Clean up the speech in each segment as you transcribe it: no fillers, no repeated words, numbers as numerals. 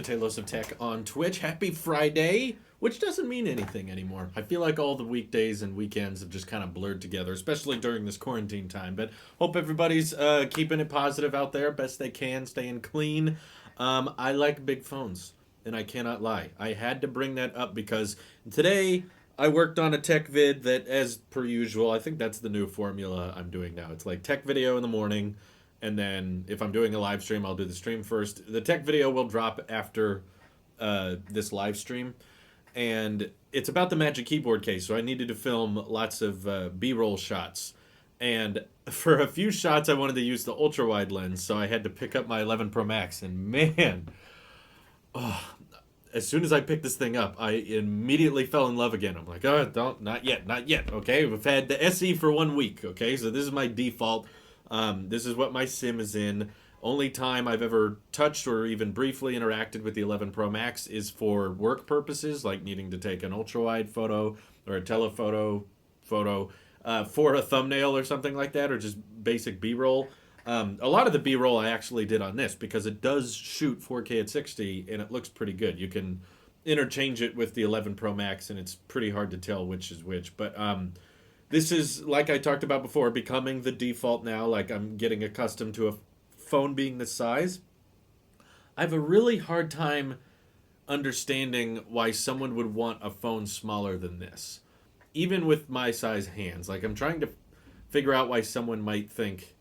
Talos of Tech on Twitch. Happy Friday, which doesn't mean anything anymore. I feel like all the weekdays and weekends have just kind of blurred together, especially during this quarantine time. But hope everybody's keeping it positive out there, best they can, staying clean. I like big phones, and I cannot lie. I had to bring that up because today I worked on a tech vid that, as per usual, I think that's the new formula I'm doing now. It's like tech video in the morning, and then if I'm doing a live stream, I'll do the stream first. The tech video will drop after this live stream, and it's about the Magic Keyboard case. So I needed to film lots of B-roll shots, and for a few shots, I wanted to use the ultra wide lens, so I had to pick up my 11 Pro Max, and man, as soon as I picked this thing up, I immediately fell in love again. I'm like, oh, don't, not yet, not yet. Okay, we've had the SE for 1 week. Okay, so this is my default. This is what my sim is in. Only time I've ever touched or even briefly interacted with the 11 Pro Max is for work purposes, like needing to take an ultra-wide photo or a telephoto photo for a thumbnail or something like that, or just basic B-roll. A lot of the B-roll I actually did on this because it does shoot 4K at 60 and it looks pretty good. You can interchange it with the 11 Pro Max and it's pretty hard to tell which is which. But this is, like I talked about before, becoming the default now. Like, I'm getting accustomed to a phone being this size. I have a really hard time understanding why someone would want a phone smaller than this. Even with my size hands. Like, I'm trying to figure out why someone might think,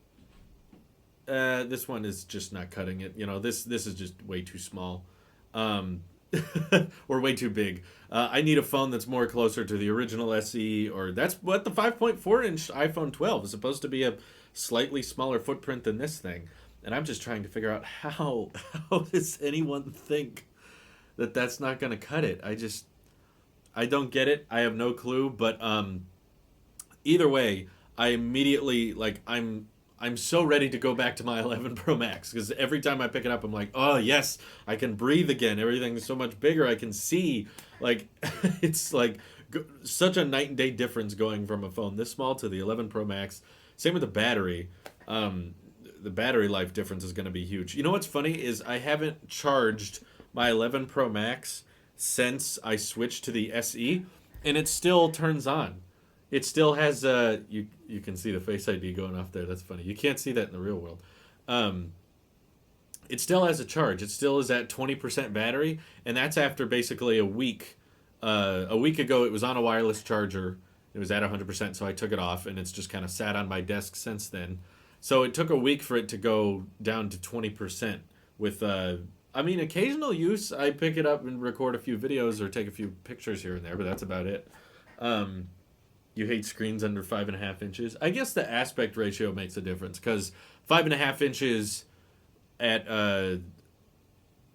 this one is just not cutting it. You know, this is just way too small. Or way too big. I need a phone that's more closer to the original SE, or that's what the 5.4-inch iPhone 12 is supposed to be, a slightly smaller footprint than this thing. And I'm just trying to figure out how does anyone think that that's not going to cut it? I don't get it. I have no clue. But either way, I immediately, like, I'm so ready to go back to my 11 Pro Max because every time I pick it up, I'm like, oh, yes, I can breathe again. Everything is so much bigger. I can see. Like, it's like such a night and day difference going from a phone this small to the 11 Pro Max. Same with the battery. The battery life difference is going to be huge. You know what's funny is I haven't charged my 11 Pro Max since I switched to the SE, and it still turns on. It still has you can see the Face ID going off there. That's funny. You can't see that in the real world. It still has a charge. It still is at 20% battery, and that's after basically a week. A week ago, it was on a wireless charger. It was at 100%, so I took it off, and it's just kind of sat on my desk since then. So it took a week for it to go down to 20% with occasional use. I pick it up and record a few videos or take a few pictures here and there, but that's about it. You hate screens under 5.5 inches. I guess the aspect ratio makes a difference because 5.5 inches at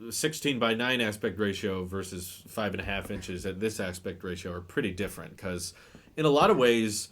16 by 9 aspect ratio versus 5.5 inches at this aspect ratio are pretty different. Because in a lot of ways,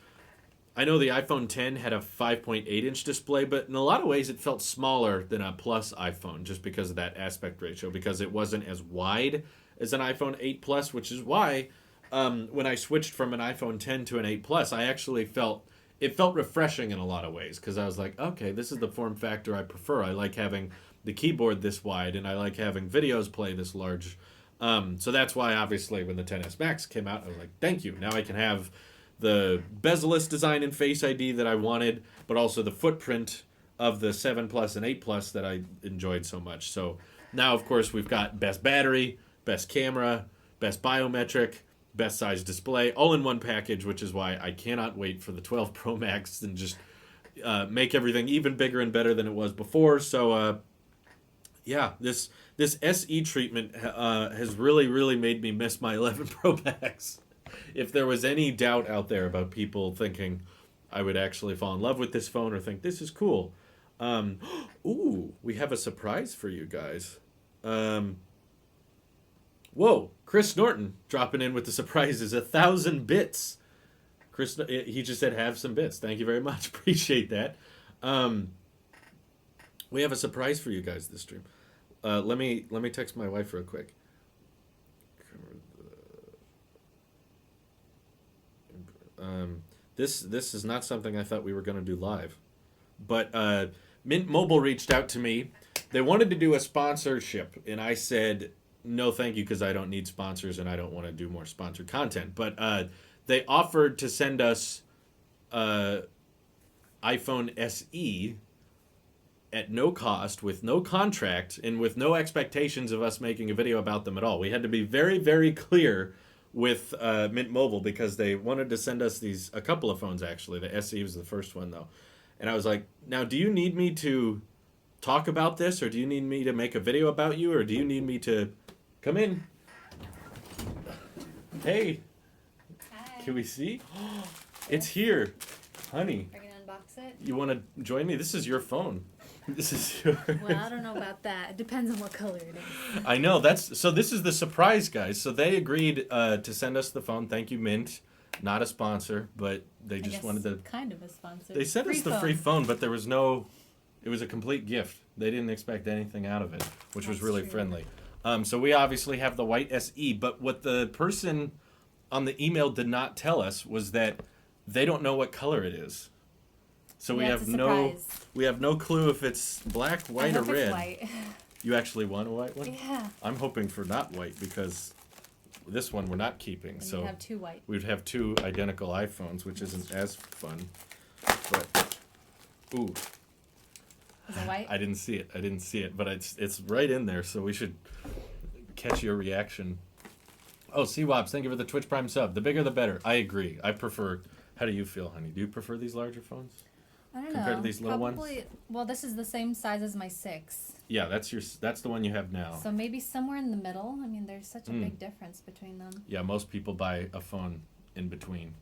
I know the iPhone 10 had a 5.8-inch display, but in a lot of ways it felt smaller than a Plus iPhone just because of that aspect ratio, because it wasn't as wide as an iPhone 8 Plus, which is why when I switched from an iPhone 10 to an 8 Plus, I actually felt refreshing in a lot of ways because I was like, okay, this is the form factor I prefer. I like having the keyboard this wide, and I like having videos play this large. So that's why, obviously, when the 10s Max came out, I was like, thank you. Now I can have the bezel-less design and Face ID that I wanted, but also the footprint of the 7 Plus and 8 Plus that I enjoyed so much. So now, of course, we've got best battery, best camera, best biometric, best size display, all in one package, which is why I cannot wait for the 12 Pro Max and just make everything even bigger and better than it was before. So, yeah, this SE treatment has really, really made me miss my 11 Pro Max. If there was any doubt out there about people thinking I would actually fall in love with this phone or think this is cool, ooh, we have a surprise for you guys. Whoa, Chris Norton dropping in with the surprises. 1,000 bits. Chris, he just said have some bits. Thank you very much. Appreciate that. We have a surprise for you guys this stream. Let me text my wife real quick. This is not something I thought we were going to do live, but Mint Mobile reached out to me. They wanted to do a sponsorship, and I said, no thank you, because I don't need sponsors and I don't want to do more sponsored content. But they offered to send us iPhone SE at no cost, with no contract, and with no expectations of us making a video about them at all. We had to be very, very clear with Mint Mobile, because they wanted to send us a couple of phones, actually. The SE was the first one, though. And I was like, now, do you need me to talk about this, or do you need me to make a video about you, or do you need me to come in? Hey. Hi. Can we see? It's here. Honey. Are you going to unbox it? You want to join me? This is your phone. This is yours. Well, I don't know about that. It depends on what color it is. I know. So this is the surprise, guys. So they agreed to send us the phone. Thank you, Mint. Not a sponsor, but they just wanted to... kind of a sponsor. They sent us the free phone, but there was no... It was a complete gift. They didn't expect anything out of it, which was really friendly. So we obviously have the white SE, but what the person on the email did not tell us was that they don't know what color it is. So we have no clue if it's black, white, or red. It's white. You actually want a white one? Yeah. I'm hoping for not white, because this one we're not keeping. And so you'd have two white. We'd have two identical iPhones, which isn't as fun. But ooh. Is it white? I didn't see it, but it's right in there, so we should catch your reaction. Oh, C-Wops, thank you for the Twitch Prime sub. The bigger the better. I agree. I prefer... How do you feel, honey? Do you prefer these larger phones? I don't know. Compared to these little ones? Well, this is the same size as my 6. Yeah, that's the one you have now. So maybe somewhere in the middle. I mean, there's such a big difference between them. Yeah, most people buy a phone in between.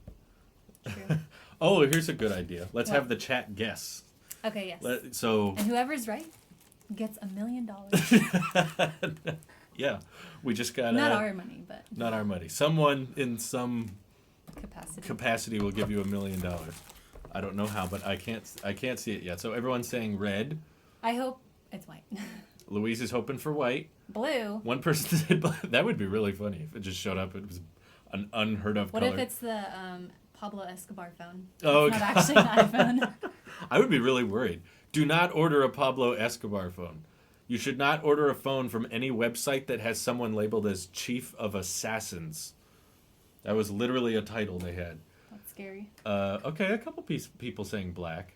True. Oh, here's a good idea. Let's have the chat guess. Okay, yes. And whoever's right gets $1 million. Yeah, we just got... Not our money, but... Not our money. Someone in some... capacity will give you $1 million. I don't know how, but I can't see it yet. So everyone's saying red. I hope it's white. Louise is hoping for white. Blue. One person said black. That would be really funny if it just showed up. It was an unheard of what color. What if it's the Pablo Escobar phone? Oh, it's not actually an iPhone. I would be really worried. Do not order a Pablo Escobar phone. You should not order a phone from any website that has someone labeled as Chief of Assassins. That was literally a title they had. That's scary. Okay, a couple people saying black.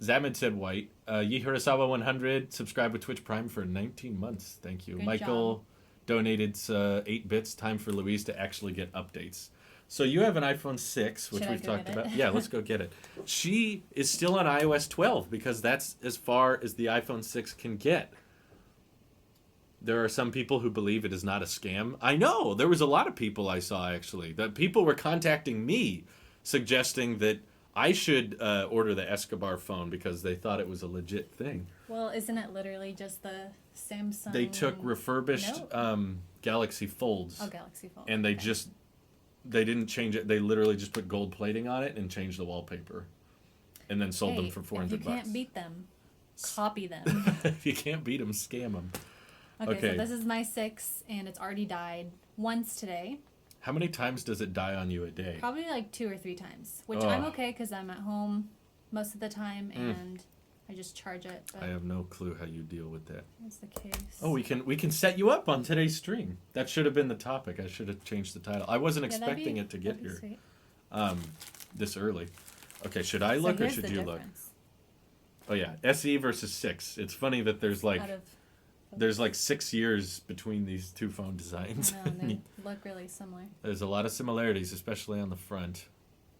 Zamid said white. Yi Hirasawa 100 subscribed with Twitch Prime for 19 months. Thank you. Good Michael job. Donated 8 bits. Time for Louise to actually get updates. So you have an iPhone 6, which we've talked about. Yeah, let's go get it. She is still on iOS 12 because that's as far as the iPhone 6 can get. There are some people who believe it is not a scam. I know. There was a lot of people I saw, actually. That people were contacting me suggesting that I should order the Escobar phone because they thought it was a legit thing. Well, isn't it literally just the Samsung? They took refurbished Galaxy Folds. Oh, Galaxy Fold. And they didn't change it. They literally just put gold plating on it and changed the wallpaper. And then sold them for $400. If you can't beat them, copy them. If you can't beat them, scam them. Okay, so this is my 6, and it's already died once today. How many times does it die on you a day? Probably like 2 or 3 times, which I'm okay because I'm at home most of the time, and I just charge it. But I have no clue how you deal with that. that's the case. Oh, we can set you up on today's stream. That should have been the topic. I should have changed the title. I wasn't expecting it to get here sweet. this early. Okay, should I look or should you look? Oh yeah, SE versus 6. It's funny that there's like 6 years between these two phone designs. No, they look really similar. There's a lot of similarities, especially on the front.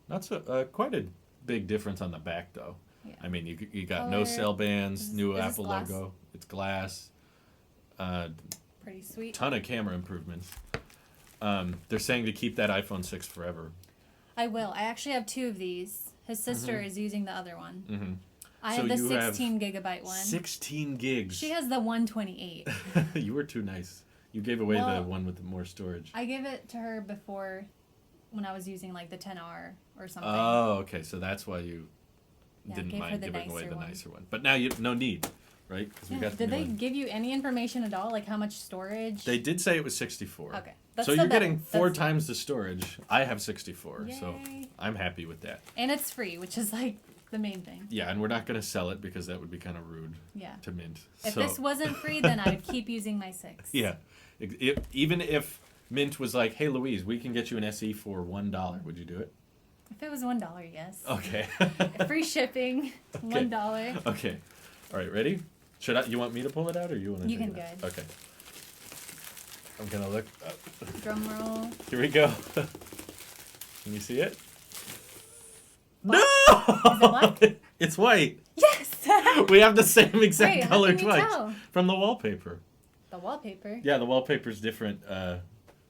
Not so quite a big difference on the back though. Yeah. I mean, you got no cell bands, new Apple logo. It's glass. Pretty sweet. Ton of camera improvements. They're saying to keep that iPhone 6 forever. I will. I actually have 2 of these. His sister is using the other one. Mm-hmm. I have the 16 gigabyte one. 16 gigs. She has the 128. You were too nice. You gave away the one with the more storage. I gave it to her before when I was using like the 10R or something. Oh, okay. So that's why you didn't mind giving away the nicer one. But now no need, right? Yeah. Did they give you any information at all? Like how much storage? They did say it was 64. Okay. So you're getting 4 times the storage. I have 64, Yay. so I'm happy with that. And it's free, which is like the main thing. Yeah, and we're not going to sell it because that would be kind of rude to Mint. If this wasn't free, then I would keep using my 6. Yeah. Even if Mint was like, hey, Louise, we can get you an SE for $1, would you do it? If it was $1, yes. Okay. Free shipping, okay. $1. Okay. All right, ready? You want me to pull it out or you want to? You can go ahead. Okay. I'm going to look up. Drum roll. Here we go. Can you see it? What? No! Is it black? It's white. Yes! We have the same exact Wait, color how can you twice. tell? From the wallpaper. The wallpaper? Yeah, the wallpaper's different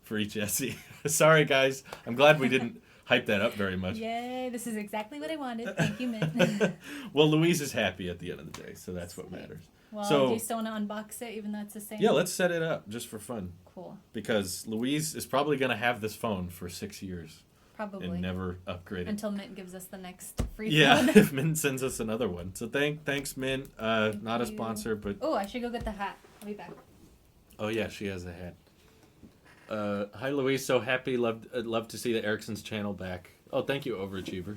for each SE. Sorry, guys. I'm glad we didn't hype that up very much. Yay, this is exactly what I wanted. Thank you, Mint. Well, Louise is happy at the end of the day, so that's what matters. Well, so, do you still want to unbox it, even though it's the same? Yeah, let's set it up just for fun. Cool. Because Louise is probably going to have this phone for 6 years. Probably. And never upgrade it. Until Mint gives us the next free yeah, phone. if Mint sends us another one. So thanks, Mint. Not a sponsor, but... Oh, I should go get the hat. I'll be back. Oh, yeah, she has a hat. Hi, Louise. So happy. Love to see the Erickson's channel back. Oh, thank you, Overachiever.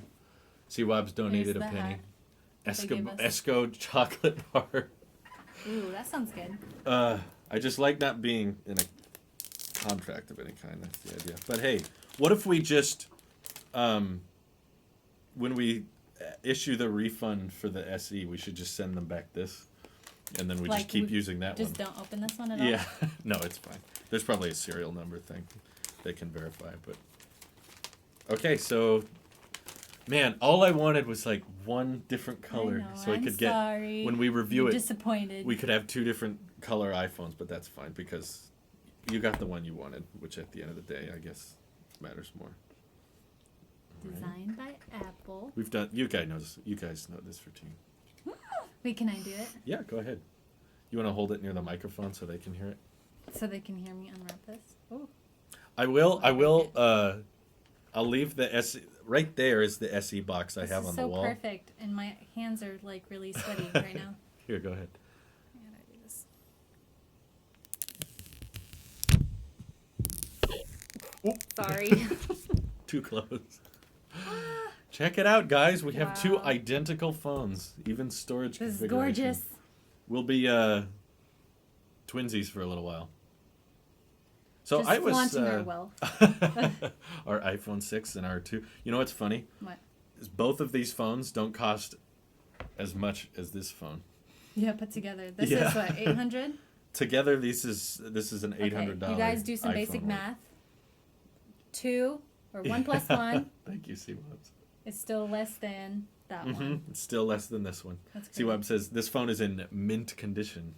C-Wob's donated a penny. Esco chocolate bar. Ooh, that sounds good. I just like not being in a contract of any kind. That's the idea. But hey, what if we just, when we issue the refund for the SE, we should just send them back this, and then we just keep using that one. Just don't open this one at all? Yeah. No, it's fine. There's probably a serial number thing they can verify, but... Okay, so... Man, all I wanted was like one different color, so I could get when we review it. Disappointed. We could have 2 different color iPhones, but that's fine because you got the one you wanted, which at the end of the day, I guess, matters more. Designed by Apple. We've done. You guys know this routine. Wait, can I do it? Yeah, go ahead. You want to hold it near the microphone so they can hear it? So they can hear me unwrap this. Oh. I will. I'll leave the SE. Right there is the SE box I have on the wall. This is so perfect, and my hands are like really sweaty right now. Here, go ahead. How do I do this? Sorry. Too close. Check it out, guys. We have 2 identical phones, even storage This is configuration. gorgeous. We'll be twinsies for a little while. So Just I was flaunting our wealth. our iPhone 6 and our 2. You know what's funny? What? Is both of these phones don't cost as much as this phone. Yeah, put together. This is what, 800? Together, this is an $800. Okay. You guys do some basic math. 2 or 1 plus 1. Thank you, C-Wobs. It's still less than that one. It's still less than this one. That's great. C-Wobs says this phone is in mint condition.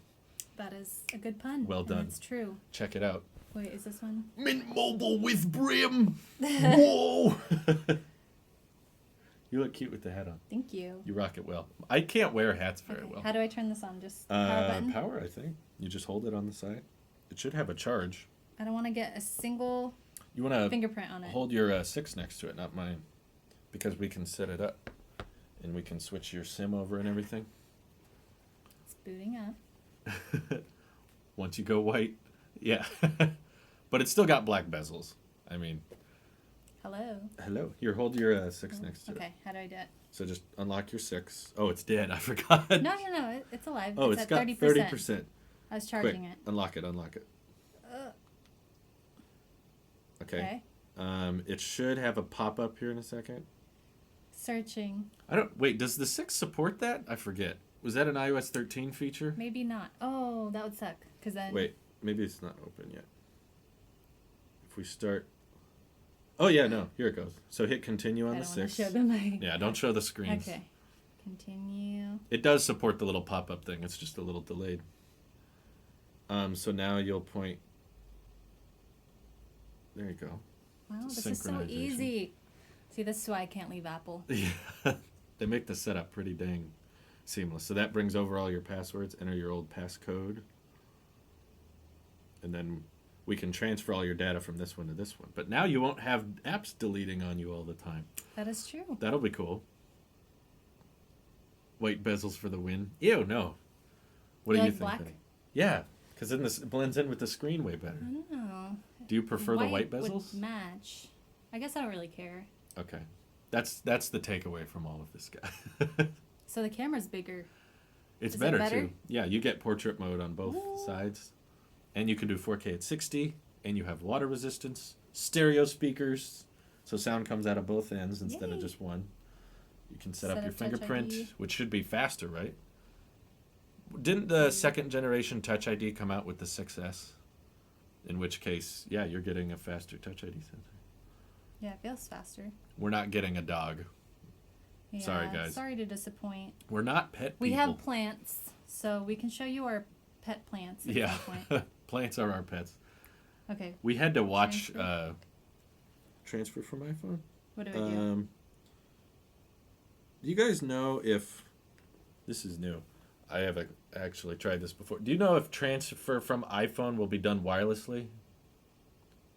That is a good pun. Well done. It's true. Check it out. Wait, is this one? Mint Mobile with brim. Whoa. You look cute with the hat on. Thank you. You rock it well. I can't wear hats very well. How do I turn this on? Just power button? Power, I think. You just hold it on the side. It should have a charge. I don't want to get a single You want to fingerprint on it. hold your 6 next to it, not mine. Because we can set it up. And we can switch your SIM over and everything. It's booting up. Once you go white. Yeah. But it's still got black bezels. I mean... Hello. Here, hold your 6 next to it. Okay, how do I do it? So just unlock your 6. Oh, it's dead. I forgot. No, it's alive. Oh, it's at got 30%. I was charging Quick, it. Unlock it. Okay. It should have a pop-up here in a second. Searching. Wait, does the 6 support that? I forget. Was that an iOS 13 feature? Maybe not. Oh, that would suck. Because then... Wait, maybe it's not open yet. If we start... Oh, yeah, no. Here it goes. So hit continue on the 6. Show them Yeah, don't show the screens. Okay. Continue. It does support the little pop-up thing. It's just a little delayed. So now you'll point... There you go. Wow, this is so easy. See, this is why I can't leave Apple. Yeah. They make the setup pretty dang seamless. So that brings over all your passwords. Enter your old passcode. And then we can transfer all your data from this one to this one. But now you won't have apps deleting on you all the time. That is true. That'll be cool. White bezels for the win. Ew, no. What do you think? Black? Yeah, because then this blends in with the screen way better. I don't know. Do you prefer the white bezels? Would match. I guess I don't really care. Okay. That's the takeaway from all of this guy. So the camera's bigger. It's Is it better, better? too. Yeah, you get portrait mode on both sides. And you can do 4K at 60. And you have water resistance, stereo speakers, so sound comes out of both ends instead of just one. You can set up your Touch fingerprint, ID. which should be faster, right? Didn't the second generation Touch ID come out with the 6S? In which case, yeah, you're getting a faster Touch ID sensor. Yeah, it feels faster. We're not getting a dog. Yeah, Sorry, guys. Sorry to disappoint. We're not pet people. We have plants, so we can show you our pet plants at Yeah, some point. plants are our pets. Okay. We had to watch transfer from iPhone. What do I do? Do you guys know if this is new? I haven't actually tried this before. Do you know if transfer from iPhone will be done wirelessly?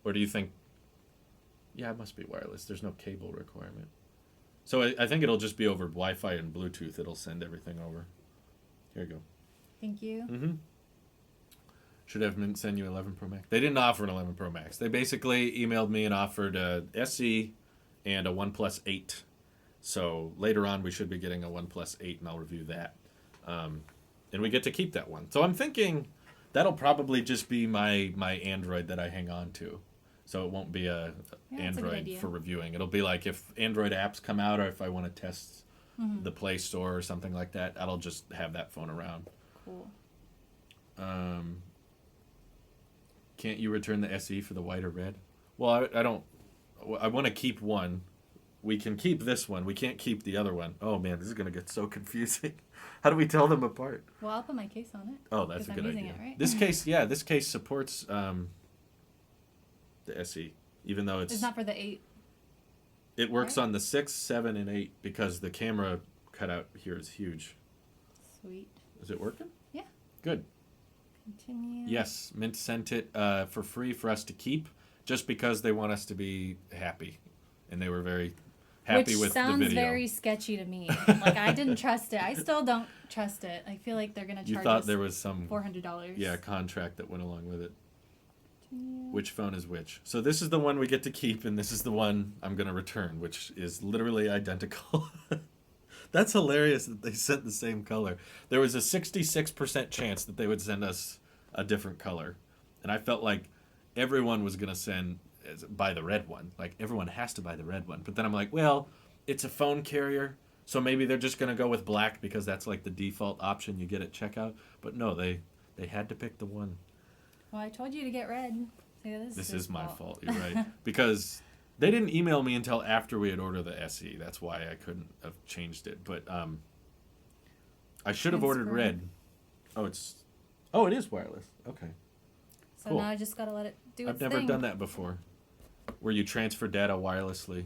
Or do you think... Yeah, it must be wireless. There's no cable requirement. So I think it'll just be over Wi-Fi and Bluetooth. It'll send everything over. Here you go. Thank you. Mm-hmm. Should have been send you 11 Pro Max. They didn't offer an 11 Pro Max. They basically emailed me and offered a SE and a OnePlus 8. So later on, we should be getting a OnePlus 8, and I'll review that. And we get to keep that one. So I'm thinking that'll probably just be my Android that I hang on to. So it won't be a Android for reviewing. It'll be like if Android apps come out or if I want to test the Play Store or something like that, I'll just have that phone around. Cool. Can't you return the SE for the white or red? Well, I don't. I want to keep one. We can keep this one. We can't keep the other one. Oh, man, this is going to get so confusing. How do we tell them apart? Well, I'll put my case on it. Oh, that's a good idea. It, right? This case supports the SE, even though it's not for the 8. It works on the 6, 7, and 8 because the camera cutout here is huge. Sweet. Is it working? Yeah. Good. Continue. Yes, Mint sent it for free for us to keep just because they want us to be happy. And they were very happy with the video. Which sounds very sketchy to me. Like, I didn't trust it. I still don't trust it. I feel like they're going to charge us You thought there was some $400. Yeah, contract that went along with it. Continue. Which phone is which? So this is the one we get to keep, and this is the one I'm going to return, which is literally identical. That's hilarious that they sent the same color. There was a 66% chance that they would send us a different color. And I felt like everyone was going to buy the red one. Like, everyone has to buy the red one. But then I'm like, well, it's a phone carrier, so maybe they're just going to go with black because that's like the default option you get at checkout. But no, they had to pick the one. Well, I told you to get red. So this is my fault. You're right. Because they didn't email me until after we had ordered the SE. That's why I couldn't have changed it. But I should have ordered red. Oh, it is wireless. Okay. So now I just got to let it do its thing. I've never done that before. Where you transfer data wirelessly.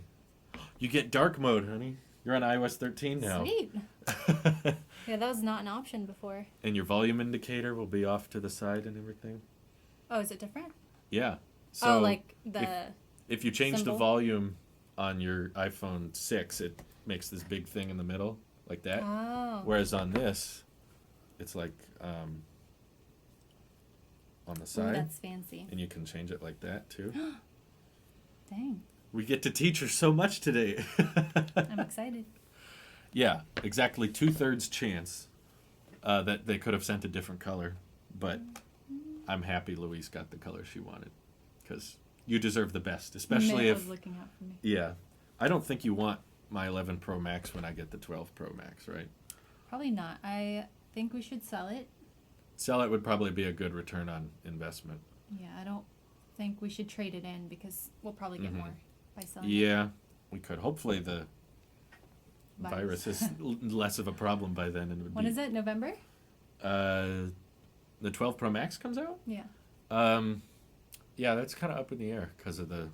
You get dark mode, honey. You're on iOS 13 now. Sweet. Yeah, that was not an option before. And your volume indicator will be off to the side and everything. Oh, is it different? Yeah. So like the if you change symbol? the volume on your iPhone 6, it makes this big thing in the middle, like that. Oh. Whereas on this, it's like on the side. Ooh, that's fancy. And you can change it like that, too. Dang. We get to teach her so much today. I'm excited. Yeah, exactly 2/3 chance that they could have sent a different color. But I'm happy Louise got the color she wanted. Because you deserve the best, especially if... was looking out for me. Yeah. I don't think you want my 11 Pro Max when I get the 12 Pro Max, right? Probably not. I think we should sell it. Sell it would probably be a good return on investment. Yeah, I don't think we should trade it in because we'll probably get more by selling it. Yeah, we could. Hopefully the virus is less of a problem by then. And when is it? November? The 12 Pro Max comes out? Yeah. Yeah, that's kind of up in the air because of the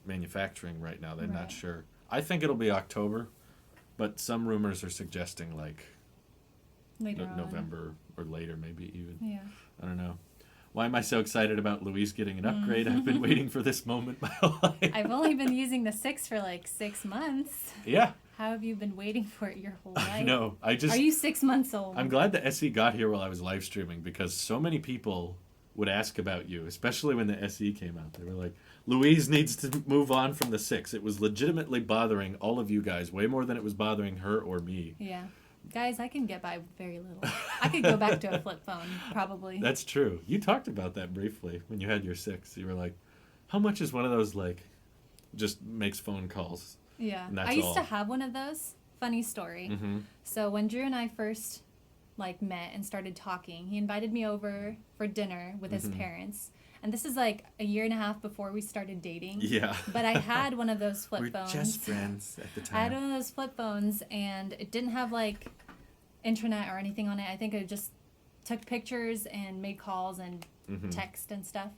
manufacturing right now. They're not sure. I think it'll be October, but some rumors are suggesting like November or later, maybe even. Yeah. I don't know. Why am I so excited about Louise getting an upgrade? I've been waiting for this moment my whole life. I've only been using the 6 for like 6 months. Yeah. How have you been waiting for it your whole life? I know. Are you 6 months old? I'm glad the SE got here while I was live streaming because so many people would ask about you, especially when the SE came out. They were like, Louise needs to move on from the 6. It was legitimately bothering all of you guys way more than it was bothering her or me. Yeah. Guys, I can get by with very little. I could go back to a flip phone, probably. That's true. You talked about that briefly when you had your 6. You were like, how much is one of those, like, just makes phone calls? Yeah. And that's I used all. to have one of those. Funny story. Mm-hmm. So when Drew and I first met and started talking, he invited me over for dinner with his parents. And this is like a year and a half before we started dating. Yeah. But I had one of those flip We're phones. just friends at the time. I had one of those flip phones, and it didn't have like internet or anything on it. I think it just took pictures and made calls and text and stuff.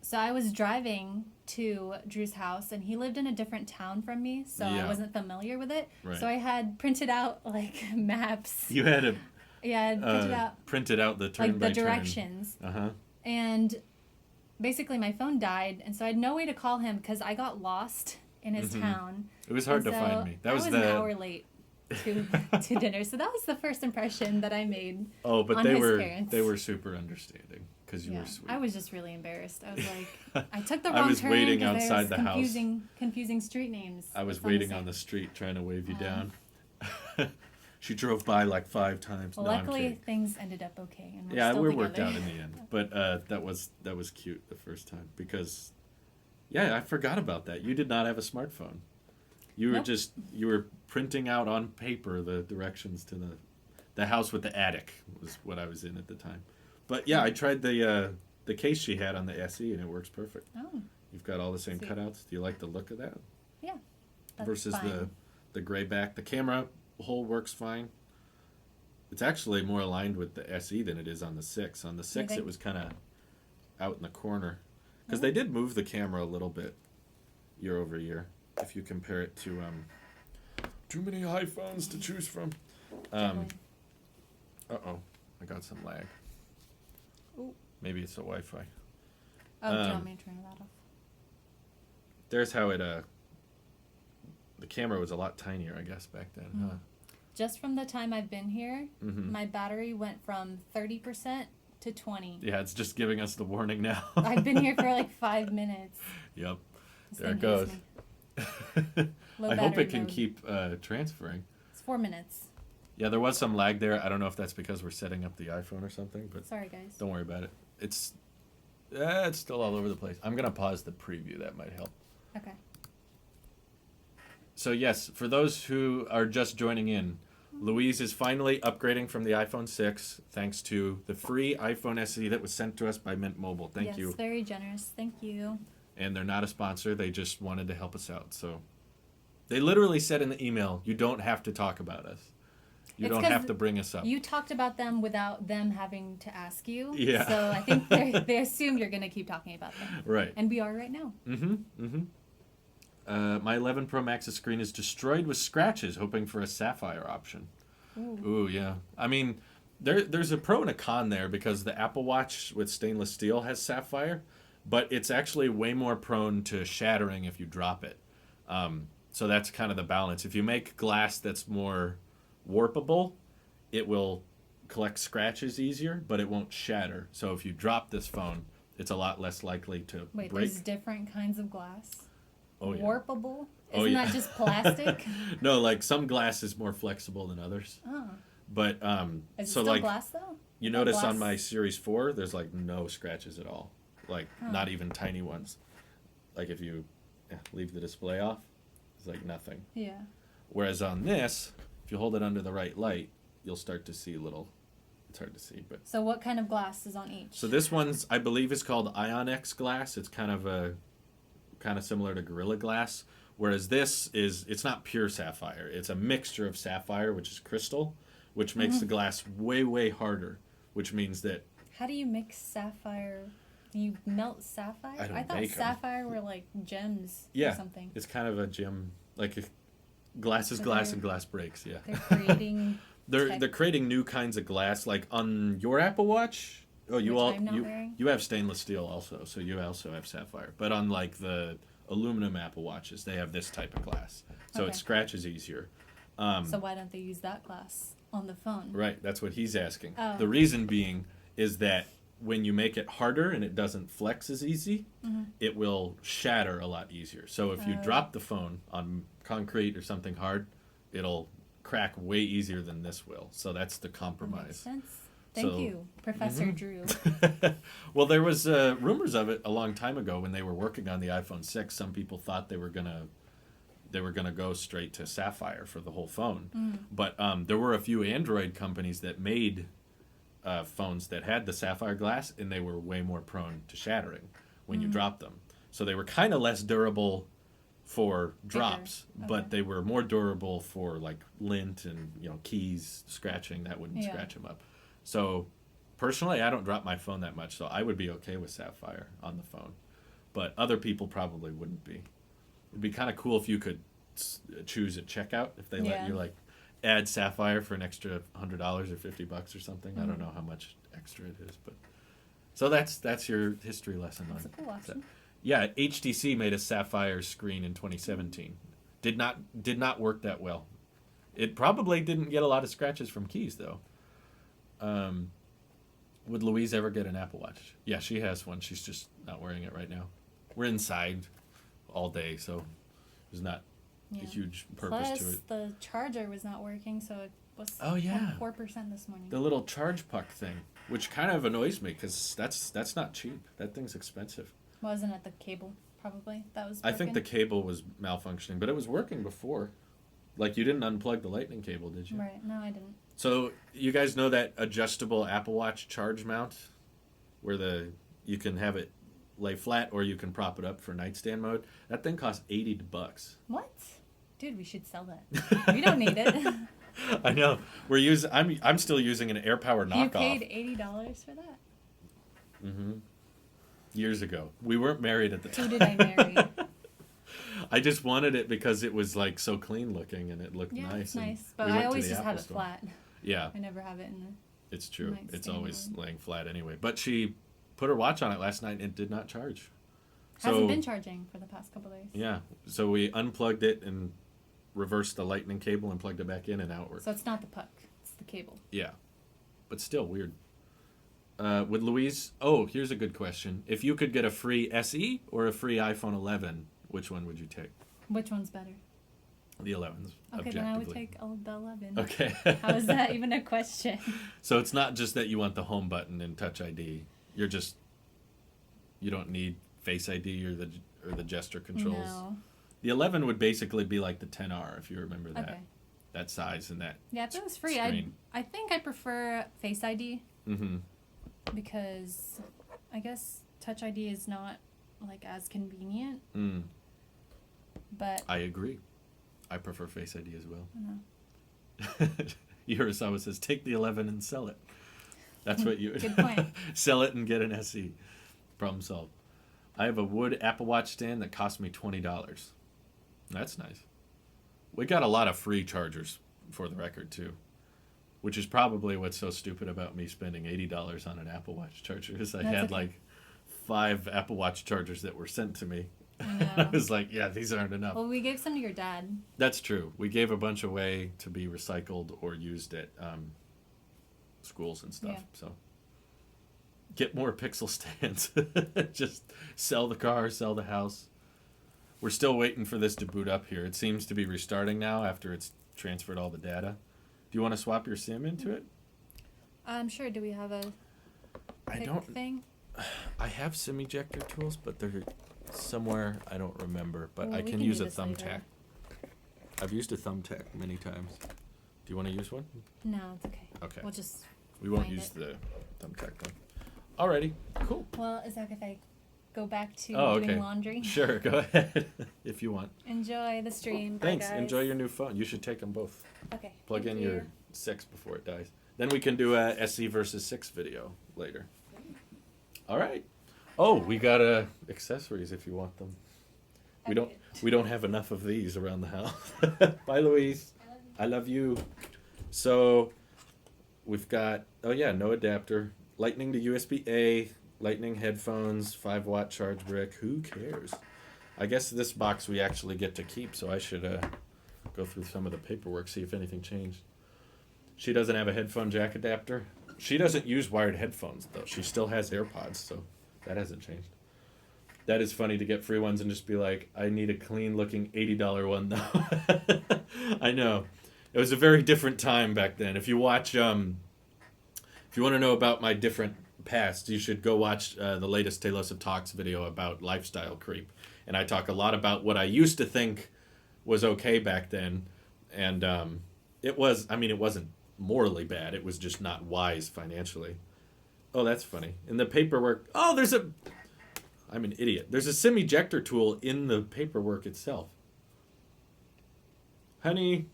So I was driving to Drew's house, and he lived in a different town from me, so I wasn't familiar with it. Right. So I had printed out like maps. You had to Yeah, I printed out the turn like by the directions. turn. Uh-huh. And basically my phone died, and so I had no way to call him because I got lost in his town. It was hard And to so find me. That was an hour late to dinner. So that was the first impression that I made. Oh, but on they his were parents. they were super understanding because you were sweet. I was just really embarrassed. I was like, I took the wrong turn. I was waiting 'cause outside the house. Confusing street names. I was It's waiting the on same. the street trying to wave you down. She drove by like 5 times. Well, No, I'm luckily kidding. things ended up okay, and Yeah, still we're together. worked out in the end. But that was cute the first time because, yeah, I forgot about that. You did not have a smartphone. You were Nope. you were printing out on paper the directions to the house with the attic was what I was in at the time. But yeah, I tried the case she had on the SE and it works perfect. Oh, You've got all the same Sweet. cutouts. Do you like the look of that? yeah. That's Versus fine. the gray back. The camera hole works fine. It's actually more aligned with the SE than it is on the 6. On the 6, think? it was kind of out in the corner. Because they did move the camera a little bit year over year. If you compare it to too many iPhones to choose from. Definitely. Uh-oh. I got some lag. Ooh. Maybe it's the Wi-Fi. Oh, do you want me to turn that off? There's how it... the camera was a lot tinier, I guess, back then, huh? Just from the time I've been here, Mm-hmm. my battery went from 30% to 20. Yeah, it's just giving us the warning now. I've been here for like 5 minutes. Yep. This There it thing hates goes. me. I hope battery it can mode. keep transferring. It's 4 minutes. Yeah, there was some lag there. I don't know if that's because we're setting up the iPhone or something, but Sorry, guys. don't worry about it. It's still all over the place. I'm going to pause the preview. That might help. Okay. So yes, for those who are just joining in, Louise is finally upgrading from the iPhone 6 thanks to the free iPhone SE that was sent to us by Mint Mobile. Thank yes, you. very generous. Thank you. And they're not a sponsor. They just wanted to help us out. So they literally said in the email, you don't have to talk about us. You It's don't 'cause have to bring us up. You talked about them without them having to ask you. Yeah. So I think they assume you're going to keep talking about them. Right. And we are right now. Mm-hmm. Mm-hmm. My 11 Pro Max's screen is destroyed with scratches, hoping for a sapphire option. Ooh, yeah. I mean, there's a pro and a con there because the Apple Watch with stainless steel has sapphire, but it's actually way more prone to shattering if you drop it. So that's kind of the balance. If you make glass that's more warpable, it will collect scratches easier, but it won't shatter. So if you drop this phone, it's a lot less likely to Wait, break. there's different kinds of glass? Oh, yeah. Warpable? Oh, Isn't yeah. that just plastic? No, like some glass is more flexible than others. Oh. But Is it so still like glass, though? you Is that notice glass? on my Series 4, there's like no scratches at all. Like not even tiny ones. Like if you leave the display off, it's like nothing. Yeah. Whereas on this, if you hold it under the right light, you'll start to see little. It's hard to see, but So what kind of glass is on each? so this one's I believe is called Ion-X glass. It's kind of similar to Gorilla Glass. Whereas this it's not pure sapphire. It's a mixture of sapphire, which is crystal, which makes the glass way, way harder, which means that How do you mix sapphire? Do you melt sapphire? I don't thought make 'em. sapphire were like gems yeah, or something. it's kind of a gem. Like if glass is So glass they're- and glass breaks. Yeah, They're creating they're creating new kinds of glass. Like on your Apple Watch. Oh, Which I'm not wearing. you have stainless steel also, so you also have sapphire. But on like the aluminum Apple Watches, they have this type of glass, so Okay. it scratches easier. So why don't they use that glass on the phone? Right, that's what he's asking. Oh. The reason being is that when you make it harder and it doesn't flex as easy, it will shatter a lot easier. So if you drop the phone on concrete or something hard, it'll crack way easier than this will. So that's the compromise. That makes sense. Thank you, Professor Drew. Well, there was rumors of it a long time ago when they were working on the iPhone 6. Some people thought they were gonna go straight to sapphire for the whole phone. But there were a few Android companies that made phones that had the sapphire glass, and they were way more prone to shattering when you dropped them. So they were kind of less durable for drops, but they were more durable for like lint and keys scratching. That wouldn't scratch them up. So personally, I don't drop my phone that much, so I would be okay with sapphire on the phone. But other people probably wouldn't be. It'd be kind of cool if you could choose at checkout, if they let you like add sapphire for an extra $100 or $50 or something. I don't know how much extra it is, but so that's your history lesson. That's a cool option. Yeah, HTC made a sapphire screen in 2017. Did not work that well. It probably didn't get a lot of scratches from keys though. Would Louise ever get an Apple Watch? Yeah, she has one. She's just not wearing it right now. We're inside all day, so there's not a huge purpose to it. The charger was not working, so it was 4% this morning. The little charge puck thing, which kind of annoys me because that's not cheap. That thing's expensive. Wasn't it the cable? Probably that was. I think the cable was malfunctioning, but it was working before. Like you didn't unplug the lightning cable, did you? Right. No, I didn't. So you guys know that adjustable Apple Watch charge mount, where you can have it lay flat or you can prop it up for nightstand mode. That thing costs $80. What? Dude, we should sell that. We don't need it. I know. I'm still using an AirPower knockoff. You paid $80 for that? Mm-hmm. Years ago. We weren't married at the time. Who did I marry? I just wanted it because it was like so clean looking and it looked nice. Yeah, it's nice. But I always just have it flat. Yeah. I never have it in the It's true. It's always laying flat anyway. But she put her watch on it last night and it did not charge. Hasn't been charging for the past couple days. Yeah. So we unplugged it and reversed the lightning cable and plugged it back in and out worked. So it's not the puck. It's the cable. Yeah. But still weird. Would Louise... here's a good question. If you could get a free SE or a free iPhone 11, which one would you take? Which one's better? The 11's. Okay, then I would take the 11. Okay. How is that even a question? So it's not just that you want the home button and Touch ID. You don't need Face ID or the gesture controls. No. The 11 would basically be like the 10R, if you remember that. Okay. That size and that. Yeah, if it was free, I think I prefer Face ID. Mm-hmm. Because I guess Touch ID is not like as convenient. Mm. But I agree. I prefer Face ID as well. I know. Urasawa says, take the 11 and sell it. That's what you... Good point. Sell it and get an SE. Problem solved. I have a wood Apple Watch stand that cost me $20. That's nice. We got a lot of free chargers, for the record, too. Which is probably what's so stupid about me spending $80 on an Apple Watch charger. Is I had like 5 Apple Watch chargers that were sent to me. I was like, yeah, these aren't enough. Well, we gave some to your dad. That's true. We gave a bunch away to be recycled or used at schools and stuff. Yeah. So get more Pixel stands. Just sell the car, sell the house. We're still waiting for this to boot up here. It seems to be restarting now after it's transferred all the data. Do you want to swap your SIM into it? I'm sure. Do we have a thing? I have SIM ejector tools, but they're somewhere I don't remember. But I can use a thumbtack. I've used a thumbtack many times. Do you want to use one? No, it's okay. Okay. We won't use the thumbtack then. Alrighty, cool. Well, is that if I go back to doing laundry? Sure, go ahead if you want. Enjoy the stream. Thanks. Bye, guys. Enjoy your new phone. You should take them both. Okay. Plug in your 6 before it dies. Then we can do a SE versus 6 video later. All right. Oh, we got accessories if you want them. We don't have enough of these around the house. Bye, Louise. I love you. So we've got no adapter, Lightning to USB-A, Lightning headphones, 5-watt charge brick. Who cares? I guess this box we actually get to keep, so I should go through some of the paperwork, see if anything changed. She doesn't have a headphone jack adapter. She doesn't use wired headphones, though. She still has AirPods, so that hasn't changed. That is funny to get free ones and just be like, I need a clean-looking $80 one, though. I know. It was a very different time back then. If you watch, if you want to know about my different past, you should go watch the latest Taylor Talks video about lifestyle creep. And I talk a lot about what I used to think was okay back then. And it wasn't morally bad. It was just not wise financially. Oh, that's funny. In the paperwork, I'm an idiot. There's a SIM ejector tool in the paperwork itself. Honey,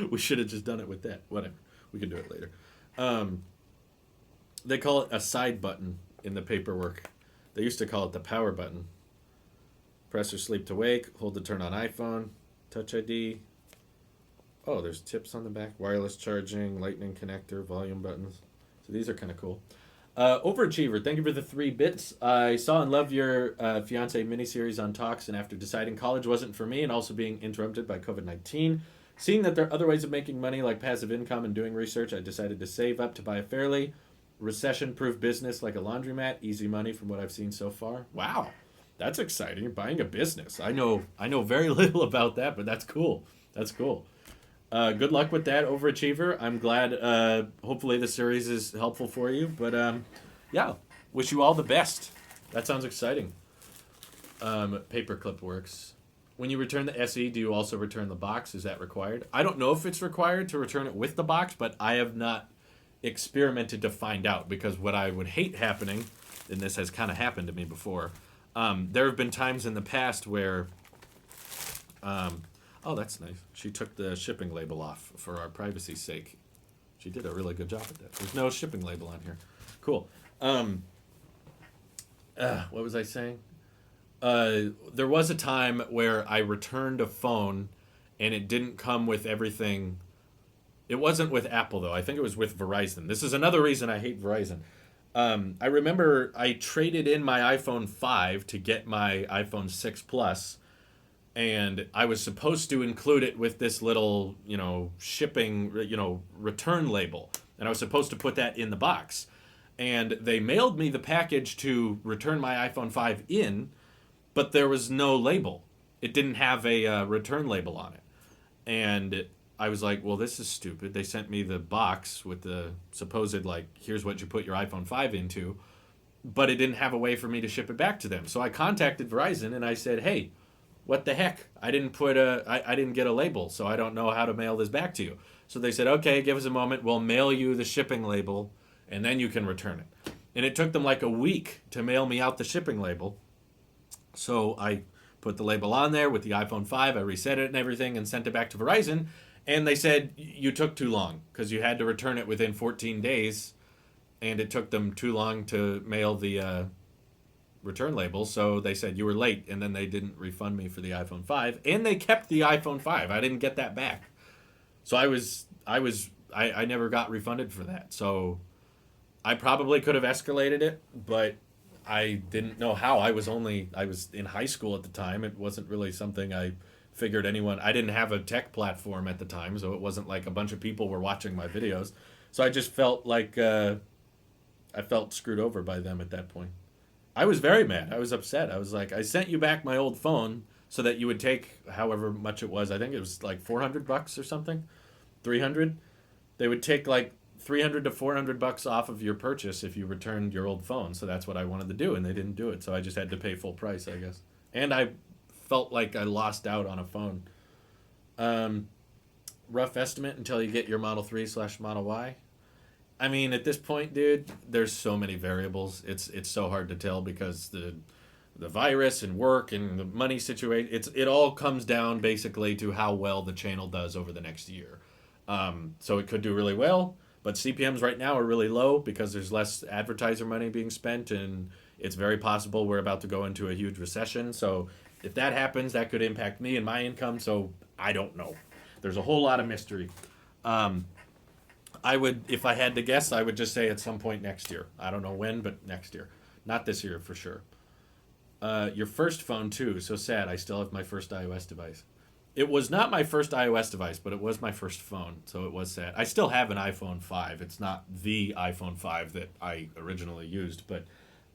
we should have just done it with that. Whatever. We can do it later. They call it a side button in the paperwork. They used to call it the power button. Press or sleep to wake. Hold to turn on iPhone. Touch ID. Oh, there's tips on the back. Wireless charging, lightning connector, volume buttons. So these are kind of cool. Overachiever, thank you for the 3 bits. I saw and loved your fiance miniseries on talks, and after deciding college wasn't for me and also being interrupted by COVID-19, seeing that there are other ways of making money like passive income and doing research, I decided to save up to buy a fairly recession-proof business like a laundromat. Easy money from what I've seen so far. Wow, that's exciting. You're buying a business. I know very little about that, but that's cool. That's cool. Good luck with that, Overachiever. I'm glad, hopefully the series is helpful for you. But, yeah, wish you all the best. That sounds exciting. Paperclip works. When you return the SE, do you also return the box? Is that required? I don't know if it's required to return it with the box, but I have not experimented to find out, because what I would hate happening, and this has kind of happened to me before, there have been times in the past where... oh, that's nice. She took the shipping label off for our privacy's sake. She did a really good job at that. There's no shipping label on here. Cool. What was I saying? There was a time where I returned a phone and it didn't come with everything. It wasn't with Apple, though. I think it was with Verizon. This is another reason I hate Verizon. I remember I traded in my iPhone 5 to get my iPhone 6 Plus. And I was supposed to include it with this little, shipping, return label. And I was supposed to put that in the box. And they mailed me the package to return my iPhone 5 in, but there was no label. It didn't have a return label on it. And I was like, well, this is stupid. They sent me the box with the supposed, here's what you put your iPhone 5 into. But it didn't have a way for me to ship it back to them. So I contacted Verizon and I said, hey, what the heck? I didn't get a label, so I don't know how to mail this back to you. So they said, okay, give us a moment. We'll mail you the shipping label, and then you can return it. And it took them like a week to mail me out the shipping label. So I put the label on there with the iPhone 5. I reset it and everything and sent it back to Verizon. And they said, you took too long because you had to return it within 14 days. And it took them too long to mail the return label, so they said you were late, and then they didn't refund me for the iPhone 5, and they kept the iPhone 5. I didn't get that back, so I never got refunded for that. So I probably could have escalated it, but I didn't know how. I was in high school at the time. It wasn't really something I figured anyone. I didn't have a tech platform at the time, so it wasn't like a bunch of people were watching my videos. So I just felt like I felt screwed over by them at that point. I was very mad. I was upset. I was like, I sent you back my old phone so that you would take however much it was. I think it was like $400 or something, 300. They would take like $300 to $400 off of your purchase if you returned your old phone. So that's what I wanted to do, and they didn't do it. So I just had to pay full price, I guess. And I felt like I lost out on a phone. Rough estimate until you get your Model 3/Model Y. I mean, at this point, dude, there's so many variables. It's so hard to tell because the virus and work and the money situation, it all comes down basically to how well the channel does over the next year. So it could do really well, but CPMs right now are really low because there's less advertiser money being spent, and it's very possible we're about to go into a huge recession. So if that happens, that could impact me and my income. So I don't know. There's a whole lot of mystery. I would, if I had to guess, I would just say at some point next year. I don't know when, but next year. Not this year for sure. Your first phone too, so sad. I still have my first iOS device. It was not my first iOS device, but it was my first phone, so it was sad. I still have an iPhone 5. It's not the iPhone 5 that I originally used, but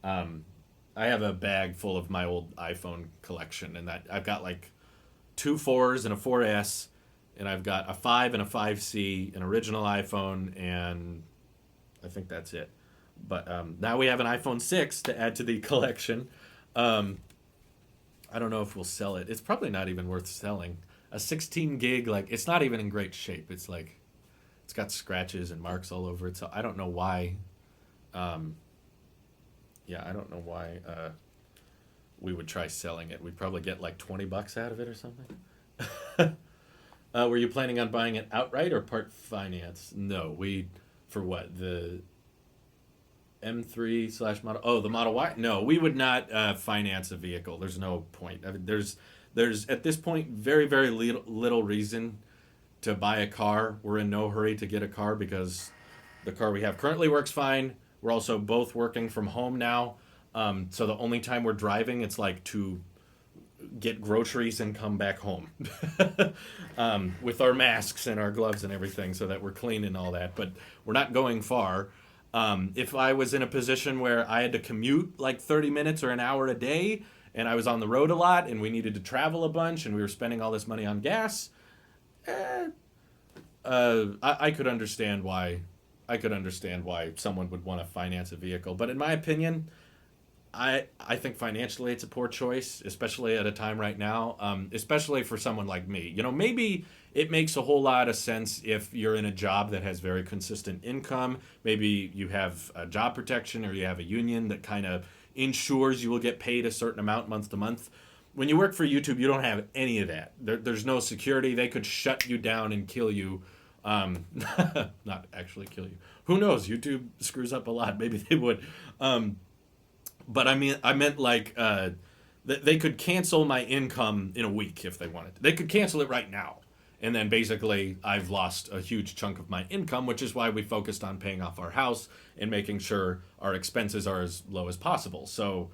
I have a bag full of my old iPhone collection, and that I've got like two 4s and a 4S, and I've got a 5 and a 5C, an original iPhone, and I think that's it. But now we have an iPhone 6 to add to the collection. I don't know if we'll sell it. It's probably not even worth selling. A 16 gig, like, it's not even in great shape. It's like, it's got scratches and marks all over it. So I don't know why. I don't know why we would try selling it. We'd probably get like $20 out of it or something. Were you planning on buying it outright or part finance? No, for what? The M3 / Model. Oh, the Model Y. No, we would not finance a vehicle. There's no point. I mean, there's at this point very very little reason to buy a car. We're in no hurry to get a car because the car we have currently works fine. We're also both working from home now, so the only time we're driving, it's like to get groceries and come back home with our masks and our gloves and everything so that we're clean and all that. But we're not going far. If I was in a position where I had to commute like 30 minutes or an hour a day and I was on the road a lot and we needed to travel a bunch and we were spending all this money on gas, I could understand why someone would want to finance a vehicle. But in my opinion, I think financially it's a poor choice, especially at a time right now, especially for someone like me. You know, maybe it makes a whole lot of sense if you're in a job that has very consistent income. Maybe you have a job protection or you have a union that kind of ensures you will get paid a certain amount month to month. When you work for YouTube, you don't have any of that. There's no security. They could shut you down and kill you. Not actually kill you. Who knows? YouTube screws up a lot. Maybe they would. But I meant like they could cancel my income in a week if they wanted. They could cancel it right now. And then basically I've lost a huge chunk of my income, which is why we focused on paying off our house and making sure our expenses are as low as possible. So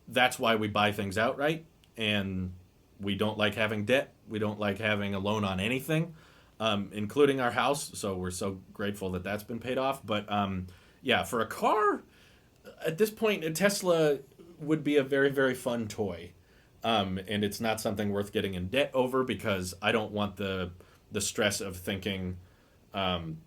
that's why we buy things outright. And we don't like having debt. We don't like having a loan on anything, including our house. So we're so grateful that that's been paid off. But for a car, at this point, a Tesla would be a very, very fun toy. And it's not something worth getting in debt over because I don't want the stress of thinking, like